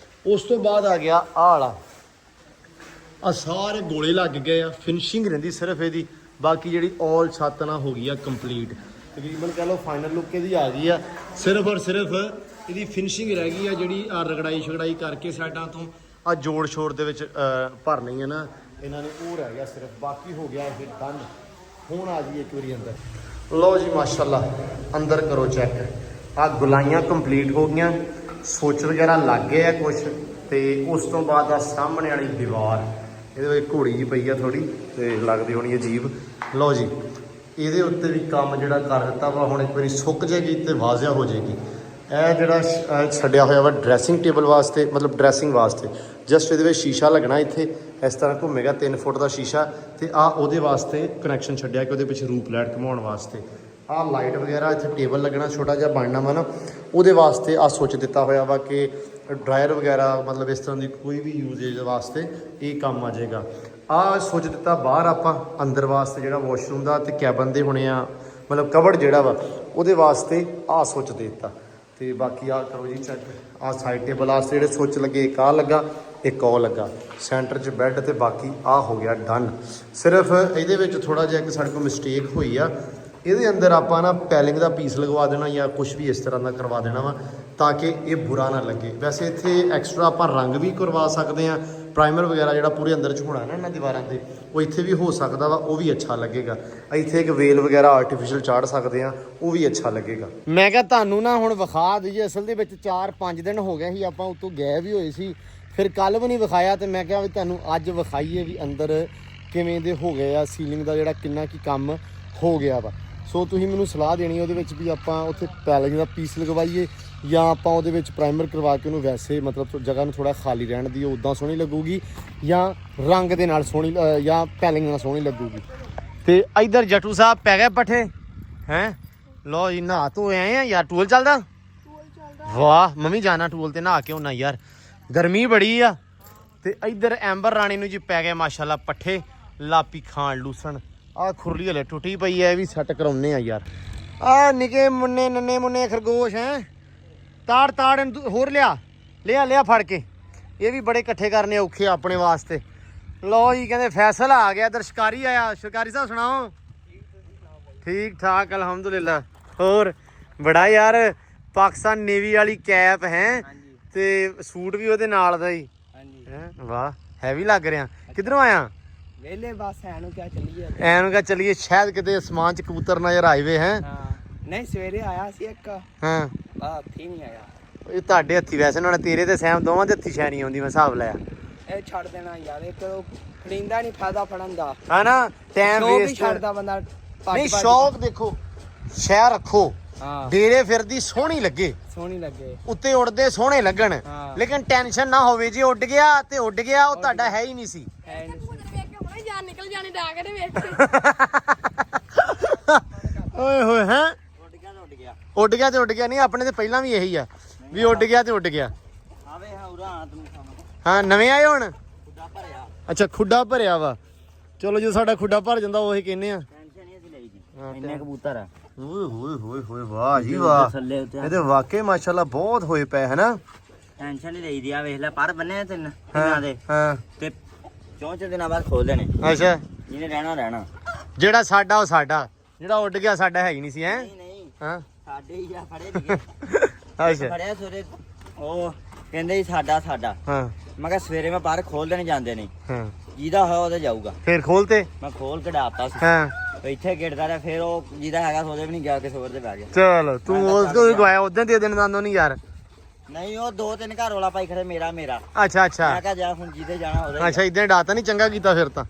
ਉਸ ਤੋਂ ਬਾਅਦ ਆ ਗਿਆ ਆਹ ਵਾਲਾ, ਆ ਸਾਰੇ ਗੋਲੇ ਲੱਗ ਗਏ ਆ, ਫਿਨਿਸ਼ਿੰਗ ਰਹਿੰਦੀ ਸਿਰਫ ਇਹਦੀ। ਬਾਕੀ ਜਿਹੜੀ ਆਲ ਛੱਤ ਨਾਲ ਹੋ ਗਈ ਆ ਕੰਪਲੀਟ, ਤਕਰੀਬਨ ਕਹਿ ਲਓ ਫਾਈਨਲ ਲੁੱਕ ਇਹਦੀ ਆ ਗਈ ਆ। ਸਿਰਫ ਔਰ ਸਿਰਫ ਇਹਦੀ ਫਿਨਿਸ਼ਿੰਗ ਰਹਿ ਗਈ ਆ, ਜਿਹੜੀ ਆ ਰਗੜਾਈ ਛਗੜਾਈ ਕਰਕੇ ਸਾਈਡਾਂ ਤੋਂ ਆ ਜੋੜ ਛੋੜ ਦੇ ਵਿੱਚ ਭਰਨੀ ਹੈ ਨਾ ਇਹਨਾਂ ਨੇ, ਉਹ ਰਹਿ ਗਿਆ ਸਿਰਫ। ਬਾਕੀ ਹੋ ਗਿਆ ਇਹ ਡਨ। ਹੁਣ ਆ ਜੀ ਇੱਕ ਵਾਰੀ ਅੰਦਰ। ਲਓ ਜੀ ਮਾਸ਼ਾਅੱਲਾ ਅੰਦਰ ਕਰੋ ਚੈੱਕ। ਆ ਗੁਲਾਈਆਂ ਕੰਪਲੀਟ ਹੋ ਗਈਆਂ, ਸੋਚ ਵਗੈਰਾ ਲੱਗ ਗਏ ਆ ਕੁਛ। ਤੇ ਉਸ ਤੋਂ ਬਾਅਦ ਆ ਸਾਹਮਣੇ ਵਾਲੀ ਦੀਵਾਰ, ਇਹਦੇ ਵਿੱਚ ਘੋੜੀ ਜੀ ਪਈ ਆ ਥੋੜੀ, ਤੇ ਲੱਗਦੀ ਹੋਣੀ ਅਜੀਬ। ਲਓ ਜੀ ਇਹਦੇ ਉੱਤੇ ਵੀ ਕੰਮ ਜਿਹੜਾ ਕਰ ਦਿੱਤਾ ਵਾ। ਹੁਣ ਇੱਕ ਵਾਰੀ ਸੁੱਕ ਜਾਏਗੀ ਤੇ ਵਾਜ਼ਿਆ ਹੋ ਜਾਏਗੀ। ਇਹ ਜਿਹੜਾ ਛੱਡਿਆ ਹੋਇਆ ਵਾ ਡਰੈਸਿੰਗ ਟੇਬਲ ਵਾਸਤੇ, ਮਤਲਬ ਡਰੈਸਿੰਗ ਵਾਸਤੇ, ਜਸਟ ਇਹਦੇ ਵਿੱਚ ਸ਼ੀਸ਼ਾ ਲੱਗਣਾ ਇੱਥੇ ਇਸ ਤਰ੍ਹਾਂ ਘੁੰਮੇਗਾ, 3 ਫੁੱਟ ਦਾ ਸ਼ੀਸ਼ਾ। ਤੇ ਆ ਉਹਦੇ ਵਾਸਤੇ ਕਨੈਕਸ਼ਨ ਛੱਡਿਆ ਕਿ ਉਹਦੇ ਵਿੱਚ ਰੂਪ ਲਾਈਟ ਘੁਮਾਉਣ ਵਾਸਤੇ। ਆਹ ਲਾਈਟ ਵਗੈਰਾ ਇੱਥੇ ਟੇਬਲ ਲੱਗਣਾ ਛੋਟਾ ਜਿਹਾ ਬਣਨਾ ਵਾ ਨਾ, ਉਹਦੇ ਵਾਸਤੇ ਆ ਸੁੱਚ ਦਿੱਤਾ ਹੋਇਆ ਵਾ ਕਿ ਡਰਾਇਰ ਵਗੈਰਾ ਮਤਲਬ ਇਸ ਤਰ੍ਹਾਂ ਦੀ ਕੋਈ ਵੀ ਯੂਜ਼ੇਜ ਵਾਸਤੇ ਇਹ ਕੰਮ ਆ ਜਾਏਗਾ। ਆਹ ਸੁੱਚ ਦਿੱਤਾ ਬਾਹਰ ਆਪਾਂ ਅੰਦਰ ਵਾਸਤੇ, ਜਿਹੜਾ ਵਾਸ਼ਰੂਮ ਦਾ ਤੇ ਕੈਬਨ ਦੇ ਹੋਣੇ ਆ, ਮਤਲਬ ਕਬਰਡ ਜਿਹੜਾ ਵਾ ਉਹਦੇ ਵਾਸਤੇ ਆਹ ਸੁੱਚ ਦੇ ਦਿੱਤਾ। ਤੇ ਬਾਕੀ ਆਹ ਕਰੋ ਜੀ ਚੈੱਕ। ਆਹ ਸਾਈਡ ਟੇਬਲ ਵਾਸਤੇ ਜਿਹੜੇ ਸੁੱਚ ਲੱਗੇ, ਇੱਕ ਆਹ ਲੱਗਾ, ਇੱਕ ਉਹ ਲੱਗਾ, ਸੈਂਟਰ 'ਚ ਬੈੱਡ, ਤੇ ਬਾਕੀ ਆਹ ਹੋ ਗਿਆ ਡਨ। ਸਿਰਫ ਇਹਦੇ ਵਿੱਚ ਥੋੜਾ ਜਿਹਾ ਇੱਕ ਸਾਡੇ ਕੋਲ ਮਿਸਟੇਕ ਹੋਈ ਆ, ਇਹਦੇ ਅੰਦਰ ਆਪਾਂ ਨਾ ਪੈਲਿੰਗ ਦਾ ਪੀਸ ਲਗਵਾ ਦੇਣਾ ਜਾਂ ਕੁਝ ਵੀ ਇਸ ਤਰ੍ਹਾਂ ਦਾ ਕਰਵਾ ਦੇਣਾ ਵਾ ਤਾਂ ਕਿ ਇਹ ਬੁਰਾ ਨਾ ਲੱਗੇ। ਵੈਸੇ ਇੱਥੇ ਐਕਸਟਰਾ ਆਪਾਂ ਰੰਗ ਵੀ ਕਰਵਾ ਸਕਦੇ ਹਾਂ, ਪ੍ਰਾਈਮਰ ਵਗੈਰਾ ਜਿਹੜਾ ਪੂਰੇ ਅੰਦਰ 'ਚ ਹੋਣਾ ਨਾ ਇਹਨਾਂ ਦੀਵਾਰਾਂ 'ਤੇ, ਉਹ ਇੱਥੇ ਵੀ ਹੋ ਸਕਦਾ ਵਾ, ਉਹ ਵੀ ਅੱਛਾ ਲੱਗੇਗਾ। ਇੱਥੇ ਇੱਕ ਵੇਲ ਵਗੈਰਾ ਆਰਟੀਫੀਸ਼ੀਅਲ ਚਾੜ ਸਕਦੇ ਆ, ਉਹ ਵੀ ਅੱਛਾ ਲੱਗੇਗਾ। ਮੈਂ ਕਿਹਾ ਤੁਹਾਨੂੰ ਨਾ ਹੁਣ ਵਿਖਾ ਦਈਏ। ਅਸਲ ਦੇ ਵਿੱਚ 4-5 ਦਿਨ ਹੋ ਗਏ ਸੀ ਆਪਾਂ ਉੱਤੋਂ ਗਏ ਵੀ ਹੋਏ ਸੀ, ਫਿਰ ਕੱਲ ਵੀ ਨਹੀਂ ਵਿਖਾਇਆ। ਤੇ ਮੈਂ ਕਿਹਾ ਵੀ ਤੁਹਾਨੂੰ ਅੱਜ ਵਿਖਾਈਏ ਵੀ ਅੰਦਰ ਕਿਵੇਂ ਦੇ ਹੋ ਗਏ ਆ, ਸੀਲਿੰਗ ਦਾ ਜਿਹੜਾ ਕਿੰਨਾ ਕੀ ਕੰਮ ਹੋ ਗਿਆ ਵਾ। ਸੋ ਤੁਸੀਂ ਮੈਨੂੰ ਸਲਾਹ ਦੇਣੀ ਉਹਦੇ ਵਿੱਚ ਵੀ ਆਪਾਂ ਉੱਥੇ ਪੈਲਿੰਗ ਦਾ ਪੀਸ ਲਗਵਾਈਏ ਜਾਂ ਆਪਾਂ ਉਹਦੇ ਵਿੱਚ ਪ੍ਰਾਈਮਰ ਕਰਵਾ ਕੇ ਉਹਨੂੰ ਵੈਸੇ ਮਤਲਬ ਜਗ੍ਹਾ ਨੂੰ ਥੋੜਾ ਖਾਲੀ ਰਹਿਣ ਦੀ, ਉੱਦਾਂ ਸੋਹਣੀ ਲੱਗੂਗੀ, ਜਾਂ ਰੰਗ ਦੇ ਨਾਲ ਸੋਹਣੀ ਜਾਂ ਪੈਲਿੰਗ ਨਾਲ ਸੋਹਣੀ ਲੱਗੂਗੀ। ਤੇ ਇੱਧਰ ਜੱਟੂ ਸਾਹਿਬ ਪੈ ਗਏ ਪੱਠੇ ਹੈ। ਲੋ ਜੀ ਨਹਾ ਧੋ ਆਏ ਆ ਯਾਰ, ਟੂਲ ਚੱਲਦਾ। ਵਾਹ ਮੰਮੀ ਜਾਣਾ ਟੂਲ ਤੇ ਨਹਾ ਕੇ ਹੋਣਾ ਯਾਰ, ਗਰਮੀ ਬੜੀ ਆ। ਤੇ ਇੱਧਰ ਐਂਬਰ ਰਾਣੀ ਨੂੰ ਜੀ ਪੈ ਗਏ ਮਾਸ਼ਾਅੱਲਾ ਪੱਠੇ, ਲਾਪੀ ਖਾਣ ਲੂਸਣ। ਆਹ ਖੁਰਲੀ ਹਲੇ ਟੁੱਟੀ ਪਈ ਐ, ਇਹ ਵੀ ਸੈੱਟ ਕਰਾਉਨੇ ਆ ਯਾਰ। ਆਹ ਨਿੱਕੇ ਮੁੰਨੇ ਨੰਨੇ ਮੁੰਨੇ ਖਰਗੋਸ਼ ਹੈ, ਤਾੜ ਹੋਰ ਲਿਆ ਫੜ ਕੇ। ਇਹ ਵੀ ਬੜੇ ਇਕੱਠੇ ਕਰਨੇ ਔਖੇ ਆਪਣੇ ਵਾਸਤੇ। ਲਓ ਜੀ ਕਹਿੰਦੇ ਫੈਸਲ ਆ ਗਿਆ, ਇੱਧਰ ਸ਼ਿਕਾਰੀ ਆਇਆ। ਸ਼ਿਕਾਰੀ ਸਾਹਿਬ ਸੁਣਾਓ। ਠੀਕ ਠਾਕ ਅਲਹਮਦੁਲਿਲਾ। ਹੋਰ ਬੜਾ ਯਾਰ ਪਾਕਿਸਤਾਨ ਨੇਵੀ ਵਾਲੀ ਕੈਪ ਹੈ ਤੇ ਸੂਟ ਵੀ ਉਹਦੇ ਨਾਲ ਦਾ ਹੀ ਹੈ। ਵਾਹ ਹੈਵੀ ਲੱਗ ਰਿਹਾ। ਕਿੱਧਰੋਂ ਆਇਆ? ਵੇਲੇ ਬਸ ਐਨੂੰ ਕਿਆ ਚੱਲੀਏ ਐਨੂੰ ਕਹ ਚਲੀਏ ਸ਼ਾਇਦ ਕਿਤੇ ਅਸਮਾਨ 'ਚ ਕਬੂਤਰ ਨਜ਼ਰ ਆਏ ਵੇ ਹੈ। ਹਾਂ ਨਹੀਂ ਸਵੇਰੇ ਆਇਆ ਸੀ ਇੱਕ ਹਾਂ ਹੱਥੀ ਨਹੀਂ ਆਇਆ। ਇਹ ਤੁਹਾਡੇ ਹੱਥੀ ਵੈਸੇ ਨਾਲ ਤੇਰੇ ਤੇ ਸੈਮ ਦੋਵਾਂ ਦੇ ਹੱਥੀ ਸ਼ੈਰੀ ਆਉਂਦੀ ਮੈਂ ਹਿਸਾਬ ਲਿਆ ਇਹ ਛੱਡ ਦੇਣਾ ਯਾਰ ਇੱਕ ਫੜਿੰਦਾ ਨਹੀਂ ਫਾਇਦਾ ਫੜਨ ਦਾ ਹਨਾ ਟਾਈਮ ਸ਼ੌਕ ਹੀ ਵੇਸਟ ਛੱਡਦਾ ਬੰਦਾ ਨਹੀਂ ਸ਼ੌਕ ਦੇਖੋ ਸ਼ਹਿਰ ਰੱਖੋ ਹਾਂ ਡੇਰੇ ਫਿਰਦੀ ਸੋਹਣੀ ਲੱਗੇ ਸੋਹਣੀ ਲੱਗੇ ਉੱਤੇ ਉੜਦੇ ਸੋਹਣੇ ਲੱਗਣ ਹਾਂ। ਲੇਕਿਨ ਟੈਨਸ਼ਨ ਨਾ ਹੋਵੇ ਜੇ ਉੱਡ ਗਿਆ ਤੇ ਉੱਡ ਗਿਆ ਉਹ ਤੁਹਾਡਾ ਹੈ ਹੀ ਨਹੀਂ ਸੀ। ਹੈ ਨੀ ਸੀ। ਵੇਖ ਕੇ ਹੁਣੇ ਜਾਨ ਨਿਕਲ ਜਾਣੀ ਡਾਕ ਦੇ ਵੇਖ ਕੇ ਓਏ ਹੋਏ ਹੈ ਉੱਡ ਗਿਆ ਤਾਂ ਉੱਡ ਗਿਆ। ਉੱਡ ਗਿਆ ਤੇ ਉੱਡ ਗਿਆ ਨਹੀਂ ਆਪਣੇ ਤੇ ਪਹਿਲਾਂ ਵੀ ਇਹੀ ਆ ਵੀ ਉੱਡ ਗਿਆ ਤੇ ਉੱਡ ਗਿਆ। ਆਵੇ ਹਾਂ ਉਰਾ ਤੈਨੂੰ ਖਾਵਾਂ ਹਾਂ ਨਵੇਂ ਆਏ ਹੁਣ ਖੁੱਡਾ ਭਰਿਆ। ਅੱਛਾ ਖੁੱਡਾ ਭਰਿਆ ਵਾ ਚਲੋ ਜੇ ਸਾਡਾ ਖੁੱਡਾ ਭਰ ਜਾਂਦਾ ਉਹੀ ਕਹਿੰਦੇ ਆ। ਟੈਨਸ਼ਨ ਨਹੀਂ ਅਸੀਂ ਲਈ ਹਾਂ, ਜੀ ਇੰਨੇ ਕਬੂਤਰ ਆ ਓਏ ਹੋਏ ਹੋਏ ਹੋਏ ਵਾਹ ਜੀ ਵਾਹ ਥੱਲੇ ਉੱਤੇ ਇਹਦੇ ਵਾਕਈ ਮਾਸ਼ਾਅੱਲਾ ਬਹੁਤ ਹੋਏ ਪਏ ਹਨਾ। ਟੈਨਸ਼ਨ ਨਹੀਂ ਲਈਦੀ ਆ ਵੇਖ ਲੈ ਪਰ ਬੰਨੇ ਤਿੰਨ ਦਿਨਾਂ ਦੇ ਹਾਂ ਤੇ 4 ਦਿਨਾਂ ਬਾਅਦ ਖੋਲ ਦੇਣੇ ਅੱਛਾ ਜਿਹਨੇ ਰਹਿਣਾ ਜਿਹੜਾ ਸਾਡਾ ਉਹ ਸਾਡਾ ਜਿਹੜਾ ਉੱਡ ਗਿਆ ਸਾਡਾ ਹੈ ਹੀ ਨਹੀਂ ਸੀ ਹੈ। ਨਹੀਂ ਹਾਂ ਸਾਡੇ ਹੀ ਆ ਫੜੇ ਸੀਗੇ ਅੱਛਾ ਫੜਿਆ ਸਵੇਰੇ ਉਹ ਕਹਿੰਦੇ ਸੀ ਸਾਡਾ ਹਾਂ ਮੈਂ ਕਿਹਾ ਸਵੇਰੇ ਮੈਂ ਬਾਹਰ ਖੋਲ ਦੇਣੇ ਜਾਂਦੇ ਨਹੀਂ ਹਾਂ ਜਿਹਦਾ ਹੋਇਆ ਉਹਦੇ ਜਾਊਗਾ ਫੇਰ ਖੋਲਤੇ ਮੈਂ ਖੋਲ ਕੇ ਡਾਤਾ ਸੀ ਹਾਂ ਇੱਥੇ ਗਿਰਦਾ ਰਿਹਾ ਫਿਰ ਉਹ ਜਿਹਦਾ ਹੈਗਾ ਸੋਦੇ ਵੀ ਨਹੀਂ ਗਿਆ ਕਿਸੇ ਹੋਰ ਦੇ ਪੈ ਗਿਆ ਚਲ ਤੂੰ ਉਸ ਤੋਂ ਵੀ ਗਵਾਇਆ ਉਦੋਂ ਦੇ ਦਿਨ ਦੰਦੋਂ ਨਹੀਂ ਯਾਰ। ਨਹੀਂ ਉਹ 2-3 ਘਰ ਰੋਲਾ ਪਾਈ ਖੜੇ ਮੇਰਾ ਅੱਛਾ ਅੱਛਾ ਮੈਂ ਕਿਹਾ ਜਾ ਹੁਣ ਜਿਹਦੇ ਜਾਣਾ ਉਹਦੇ ਅੱਛਾ ਇਦਾਂ ਡਾਤਾ ਨਹੀਂ ਚੰਗਾ ਕੀਤਾ ਫਿਰ ਤਾਂ।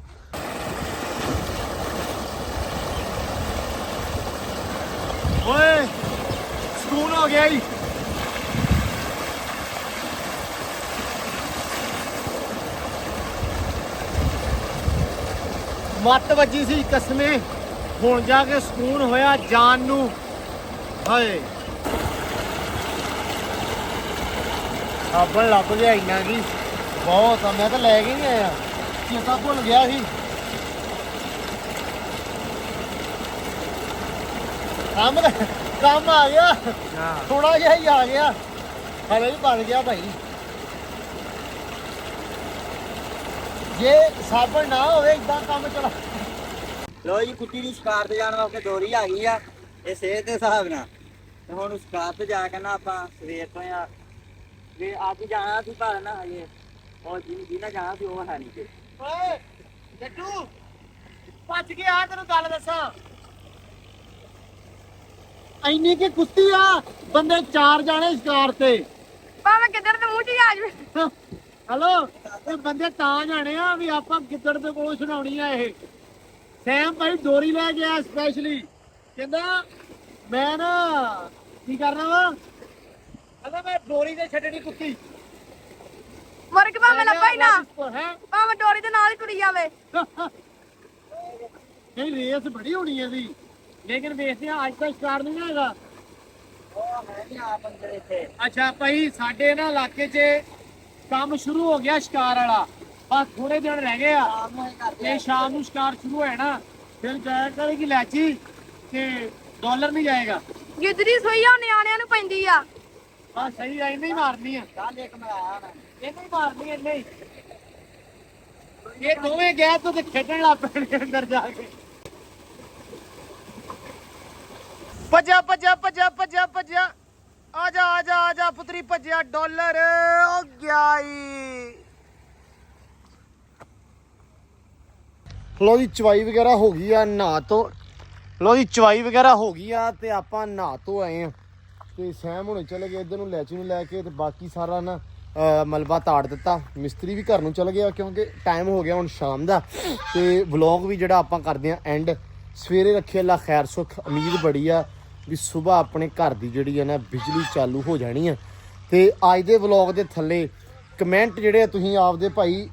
ਓਏ ਸਕੂਨ ਹੋ ਗਿਆ ਜੀ। ਮੱਤ ਵੱਜੀ ਸੀ ਕਸਮੇ ਹੁਣ ਜਾ ਕੇ ਸਕੂਨ ਹੋਇਆ ਜਾਨ ਨੂੰ ਹਾਏ ਸਾਬਣ ਲੱਭ ਗਿਆ ਇੰਨਾ ਕੀ ਬਹੁਤ ਆ ਮੈਂ ਤਾਂ ਲੈ ਕੇ ਨਹੀਂ ਆਇਆ ਚੇਤਾ ਭੁੱਲ ਗਿਆ ਸੀ। ਕੰਮ ਆ ਗਿਆ ਥੋੜਾ ਜਿਹਾ ਹੀ ਆ ਗਿਆ ਹਲੇ ਵੀ ਬਣ ਗਿਆ ਭਾਈ। ਜੇ ਸਾਬਣ ਨਾ ਹੋਵੇ ਇਦਾਂ ਕੰਮ ਚਲਾ। ਲੋ ਜੀ ਕੁੱਤੀ ਦੀ ਸ਼ਿਕਾਰ ਤੇ ਜਾਣ ਵਾਸਤੇ ਦੋਰੀ ਆ ਗਈ ਆ ਇਹ ਸਿਹਤ ਦੇ ਹਿਸਾਬ ਨਾਲ ਤੇ ਹੁਣ ਸ਼ਿਕਾਰ ਤੇ ਜਾ ਕੇ ਨਾ ਆਪਾਂ ਸਵੇਰ ਤੋਂ ਆ ਵੀ ਅੱਜ ਹੀ ਜਾਣਾ ਸੀ ਪਰ ਨਾ ਹਜੇ ਉਹ ਜਿਹਨਾਂ ਜਾਣਾ ਸੀ ਉਹ ਹੈ ਨਹੀਂ ਤੇ ਓਏ ਜੱਟੂ ਭੱਜ ਕੇ ਆ ਤੈਨੂੰ ਗੱਲ ਦੱਸਾਂ ਇੰਨੀ ਕੀ ਕੁੱਤੀ ਆ ਬੰਦੇ 4 ਜਾਣੇ ਸ਼ਿਕਾਰ ਤੇ ਭਾਵੇਂ ਕਿੱਧਰ ਤੇ ਮੂੰਹ ਚ ਹੀ ਆ ਜਾਵੇ। ਹਲੋ ਇਹ ਬੰਦੇ ਤਾਂ ਜਾਣੇ ਆ ਵੀ ਆਪਾਂ ਗਿੱਦੜ ਦੇ ਕੋਲੋਂ ਸੁਣਾਉਣੀ ਆ ਇਹ ਸੈਮ ਭਾਈ ਡੋਰੀ ਲੈ ਗਿਆ ਸਪੈਸ਼ਲੀ ਕਹਿੰਦਾ ਮੈਂ ਨਾ ਕੀ ਕਰਨਾ ਵਾ ਕਹਿੰਦਾ ਮੈਂ ਡੋਰੀ ਤੇ ਛੱਡਣੀ ਕੁੱਤੀ ਮੁਰਗ ਭਾਵੇਂ ਲੱਭਾ ਹੀ ਨਾ ਹੈ ਭਾਵੇਂ ਡੋਰੀ ਦੇ ਨਾਲ ਹੀ ਤੁਰੀ ਜਾਵੇ। ਨਹੀਂ ਰੇਸ ਬੜੀ ਹੋਣੀ ਹੈ ਇਹਦੀ ਲੇਕਿਨ ਵੇਖਦੇ ਆ ਅੱਜ ਤਾਂ ਸ਼ਿਕਾਰ ਨਹੀਂ ਨਾ ਹੈਗਾ। ਉਹ ਹੈ ਨਹੀਂ ਆ ਬੰਦੇ ਇੱਥੇ ਅੱਛਾ ਭਾਈ ਸਾਡੇ ਨਾ ਇਲਾਕੇ 'ਚ ਕੰਮ ਸ਼ੁਰੂ ਹੋ ਗਿਆ ਸ਼ਿਕਾਰ ਵਾਲਾ ਬਸ ਥੋੜੇ ਦਿਨ ਰਹਿ ਗਏ ਆ ਤੇ ਸ਼ਾਮ ਨੂੰ ਸ਼ਿਕਾਰ ਸ਼ੁਰੂ ਹੋਇਆ ਨਾ ਫਿਰ ਜਾਇਆ ਕਰੇਗੀ ਲੈਚੀ ਤੇ ਡਾਲਰ ਨਹੀਂ ਜਾਏਗਾ। ਗਿੱਦੜੀ ਸੋਈ ਆ ਨਿਆਣਿਆਂ ਨੂੰ ਪੈਂਦੀ ਆ। ਬਸ ਸਹੀ ਆ ਇੰਨੇ ਹੀ ਮਾਰਨੀ ਆ ਕੱਲ ਇੱਕ ਮੈਂ ਆਇਆ ਨਾ ਇੰਨੇ ਹੀ ਮਾਰਨੀ ਆ ਇੰਨੇ ਹੀ ਇਹ ਦੋਵੇਂ ਗਏ ਤੋਂ ਤੇ ਖੇਡਣ ਲੱਗ ਪੈਣਗੇ ਅੰਦਰ ਜਾ ਕੇ। ਭੱਜਾ ਭੱਜਾ ਭੱਜਾ ਭੱਜਾ ਭੱਜਾ ਆਜਾ ਆਜਾ ਆਜਾ ਪੁੱਤਰੀ ਭੱਜਿਆ ਡਾਲਰ ਹੋ ਗਿਆ ਈ। ਲੋ ਜੀ ਚਵਾਈ ਵਗੈਰਾ ਹੋ ਗਈ ਆ ਨਹਾ ਤੋਂ ਲੋ ਜੀ ਚਵਾਈ ਵਗੈਰਾ ਹੋ ਗਈ ਆ ਤੇ ਆਪਾਂ ਨਹਾ ਤੋਂ ਆਏ ਆ ਤੇ ਸੈਮ ਹੁਣੇ ਚਲੇ ਗਏ ਇੱਧਰ ਨੂੰ ਲੈਚੀ ਨੂੰ ਲੈ ਕੇ ਤੇ ਬਾਕੀ ਸਾਰਾ ਨਾ ਮਲਬਾ ਤਾੜ ਦਿੱਤਾ ਮਿਸਤਰੀ ਵੀ ਘਰ ਨੂੰ ਚਲ ਗਿਆ ਕਿਉਂਕਿ ਟਾਈਮ ਹੋ ਗਿਆ ਹੁਣ ਸ਼ਾਮ ਦਾ ਤੇ ਵਲੌਗ ਵੀ ਜਿਹੜਾ ਆਪਾਂ ਕਰਦੇ ਆ ਐਂਡ ਸਵੇਰੇ ਰੱਖੇ ਅੱਲਾ ਖੈਰ ਸੁਖ ਉਮੀਦ ਬੜੀ ਆ ਵੀ ਸਵੇਰ ਆਪਣੇ ਘਰ ਦੀ ਜਿਹੜੀ ਹੈ ਨਾ ਬਿਜਲੀ ਚਾਲੂ ਹੋ ਜਾਣੀ ਆ ਤੇ ਅੱਜ ਦੇ ਵਲੌਗ ਦੇ ਥੱਲੇ ਕਮੈਂਟ ਜਿਹੜੇ ਆ ਤੁਸੀਂ ਆਪਦੇ ਭਾਈ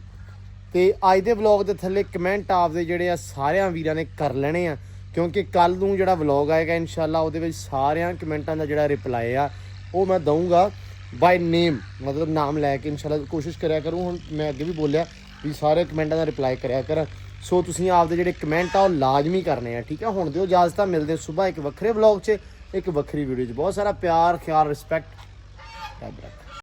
ਤੇ ਅੱਜ ਦੇ ਵਲੌਗ ਦੇ ਥੱਲੇ ਕਮੈਂਟ ਆਪਦੇ ਜਿਹੜੇ ਆ ਸਾਰਿਆਂ ਵੀਰਾਂ ਨੇ ਕਰ ਲੈਣੇ ਆ ਕਿਉਂਕਿ ਕੱਲ ਨੂੰ ਜਿਹੜਾ ਵਲੌਗ ਆਏਗਾ ਇਨਸ਼ਾਅੱਲਾ ਉਹਦੇ ਵਿੱਚ ਸਾਰਿਆਂ ਕਮੈਂਟਾਂ ਦਾ ਜਿਹੜਾ ਰਿਪਲਾਈ ਆ ਉਹ ਮੈਂ ਦਊਂਗਾ ਬਾਈ ਨੇਮ ਮਤਲਬ ਨਾਮ ਲੈ ਕੇ ਇਨਸ਼ਾਅੱਲਾ ਕੋਸ਼ਿਸ਼ ਕਰਿਆ ਕਰੂੰ ਹੁਣ ਮੈਂ ਅੱਗੇ ਵੀ ਬੋਲਿਆ ਵੀ ਸਾਰੇ ਕਮੈਂਟਾਂ ਦਾ ਰਿਪਲਾਈ ਕਰਿਆ ਕਰ ਸੋ ਤੁਸੀਂ ਆਪਦੇ ਜਿਹੜੇ ਕਮੈਂਟ ਆ ਉਹ ਲਾਜ਼ਮੀ ਕਰਨੇ ਆ ਠੀਕ ਆ ਹੁਣ ਦਿਓ ਇਜਾਜ਼ਤ ਮਿਲਦੇ ਸਵੇਰ ਇੱਕ ਵੱਖਰੇ ਵਲੌਗ 'ਚ ਇੱਕ ਵੱਖਰੀ ਵੀਡੀਓ 'ਚ ਬਹੁਤ ਸਾਰਾ ਪਿਆਰ ਖਿਆਲ ਰਿਸਪੈਕਟ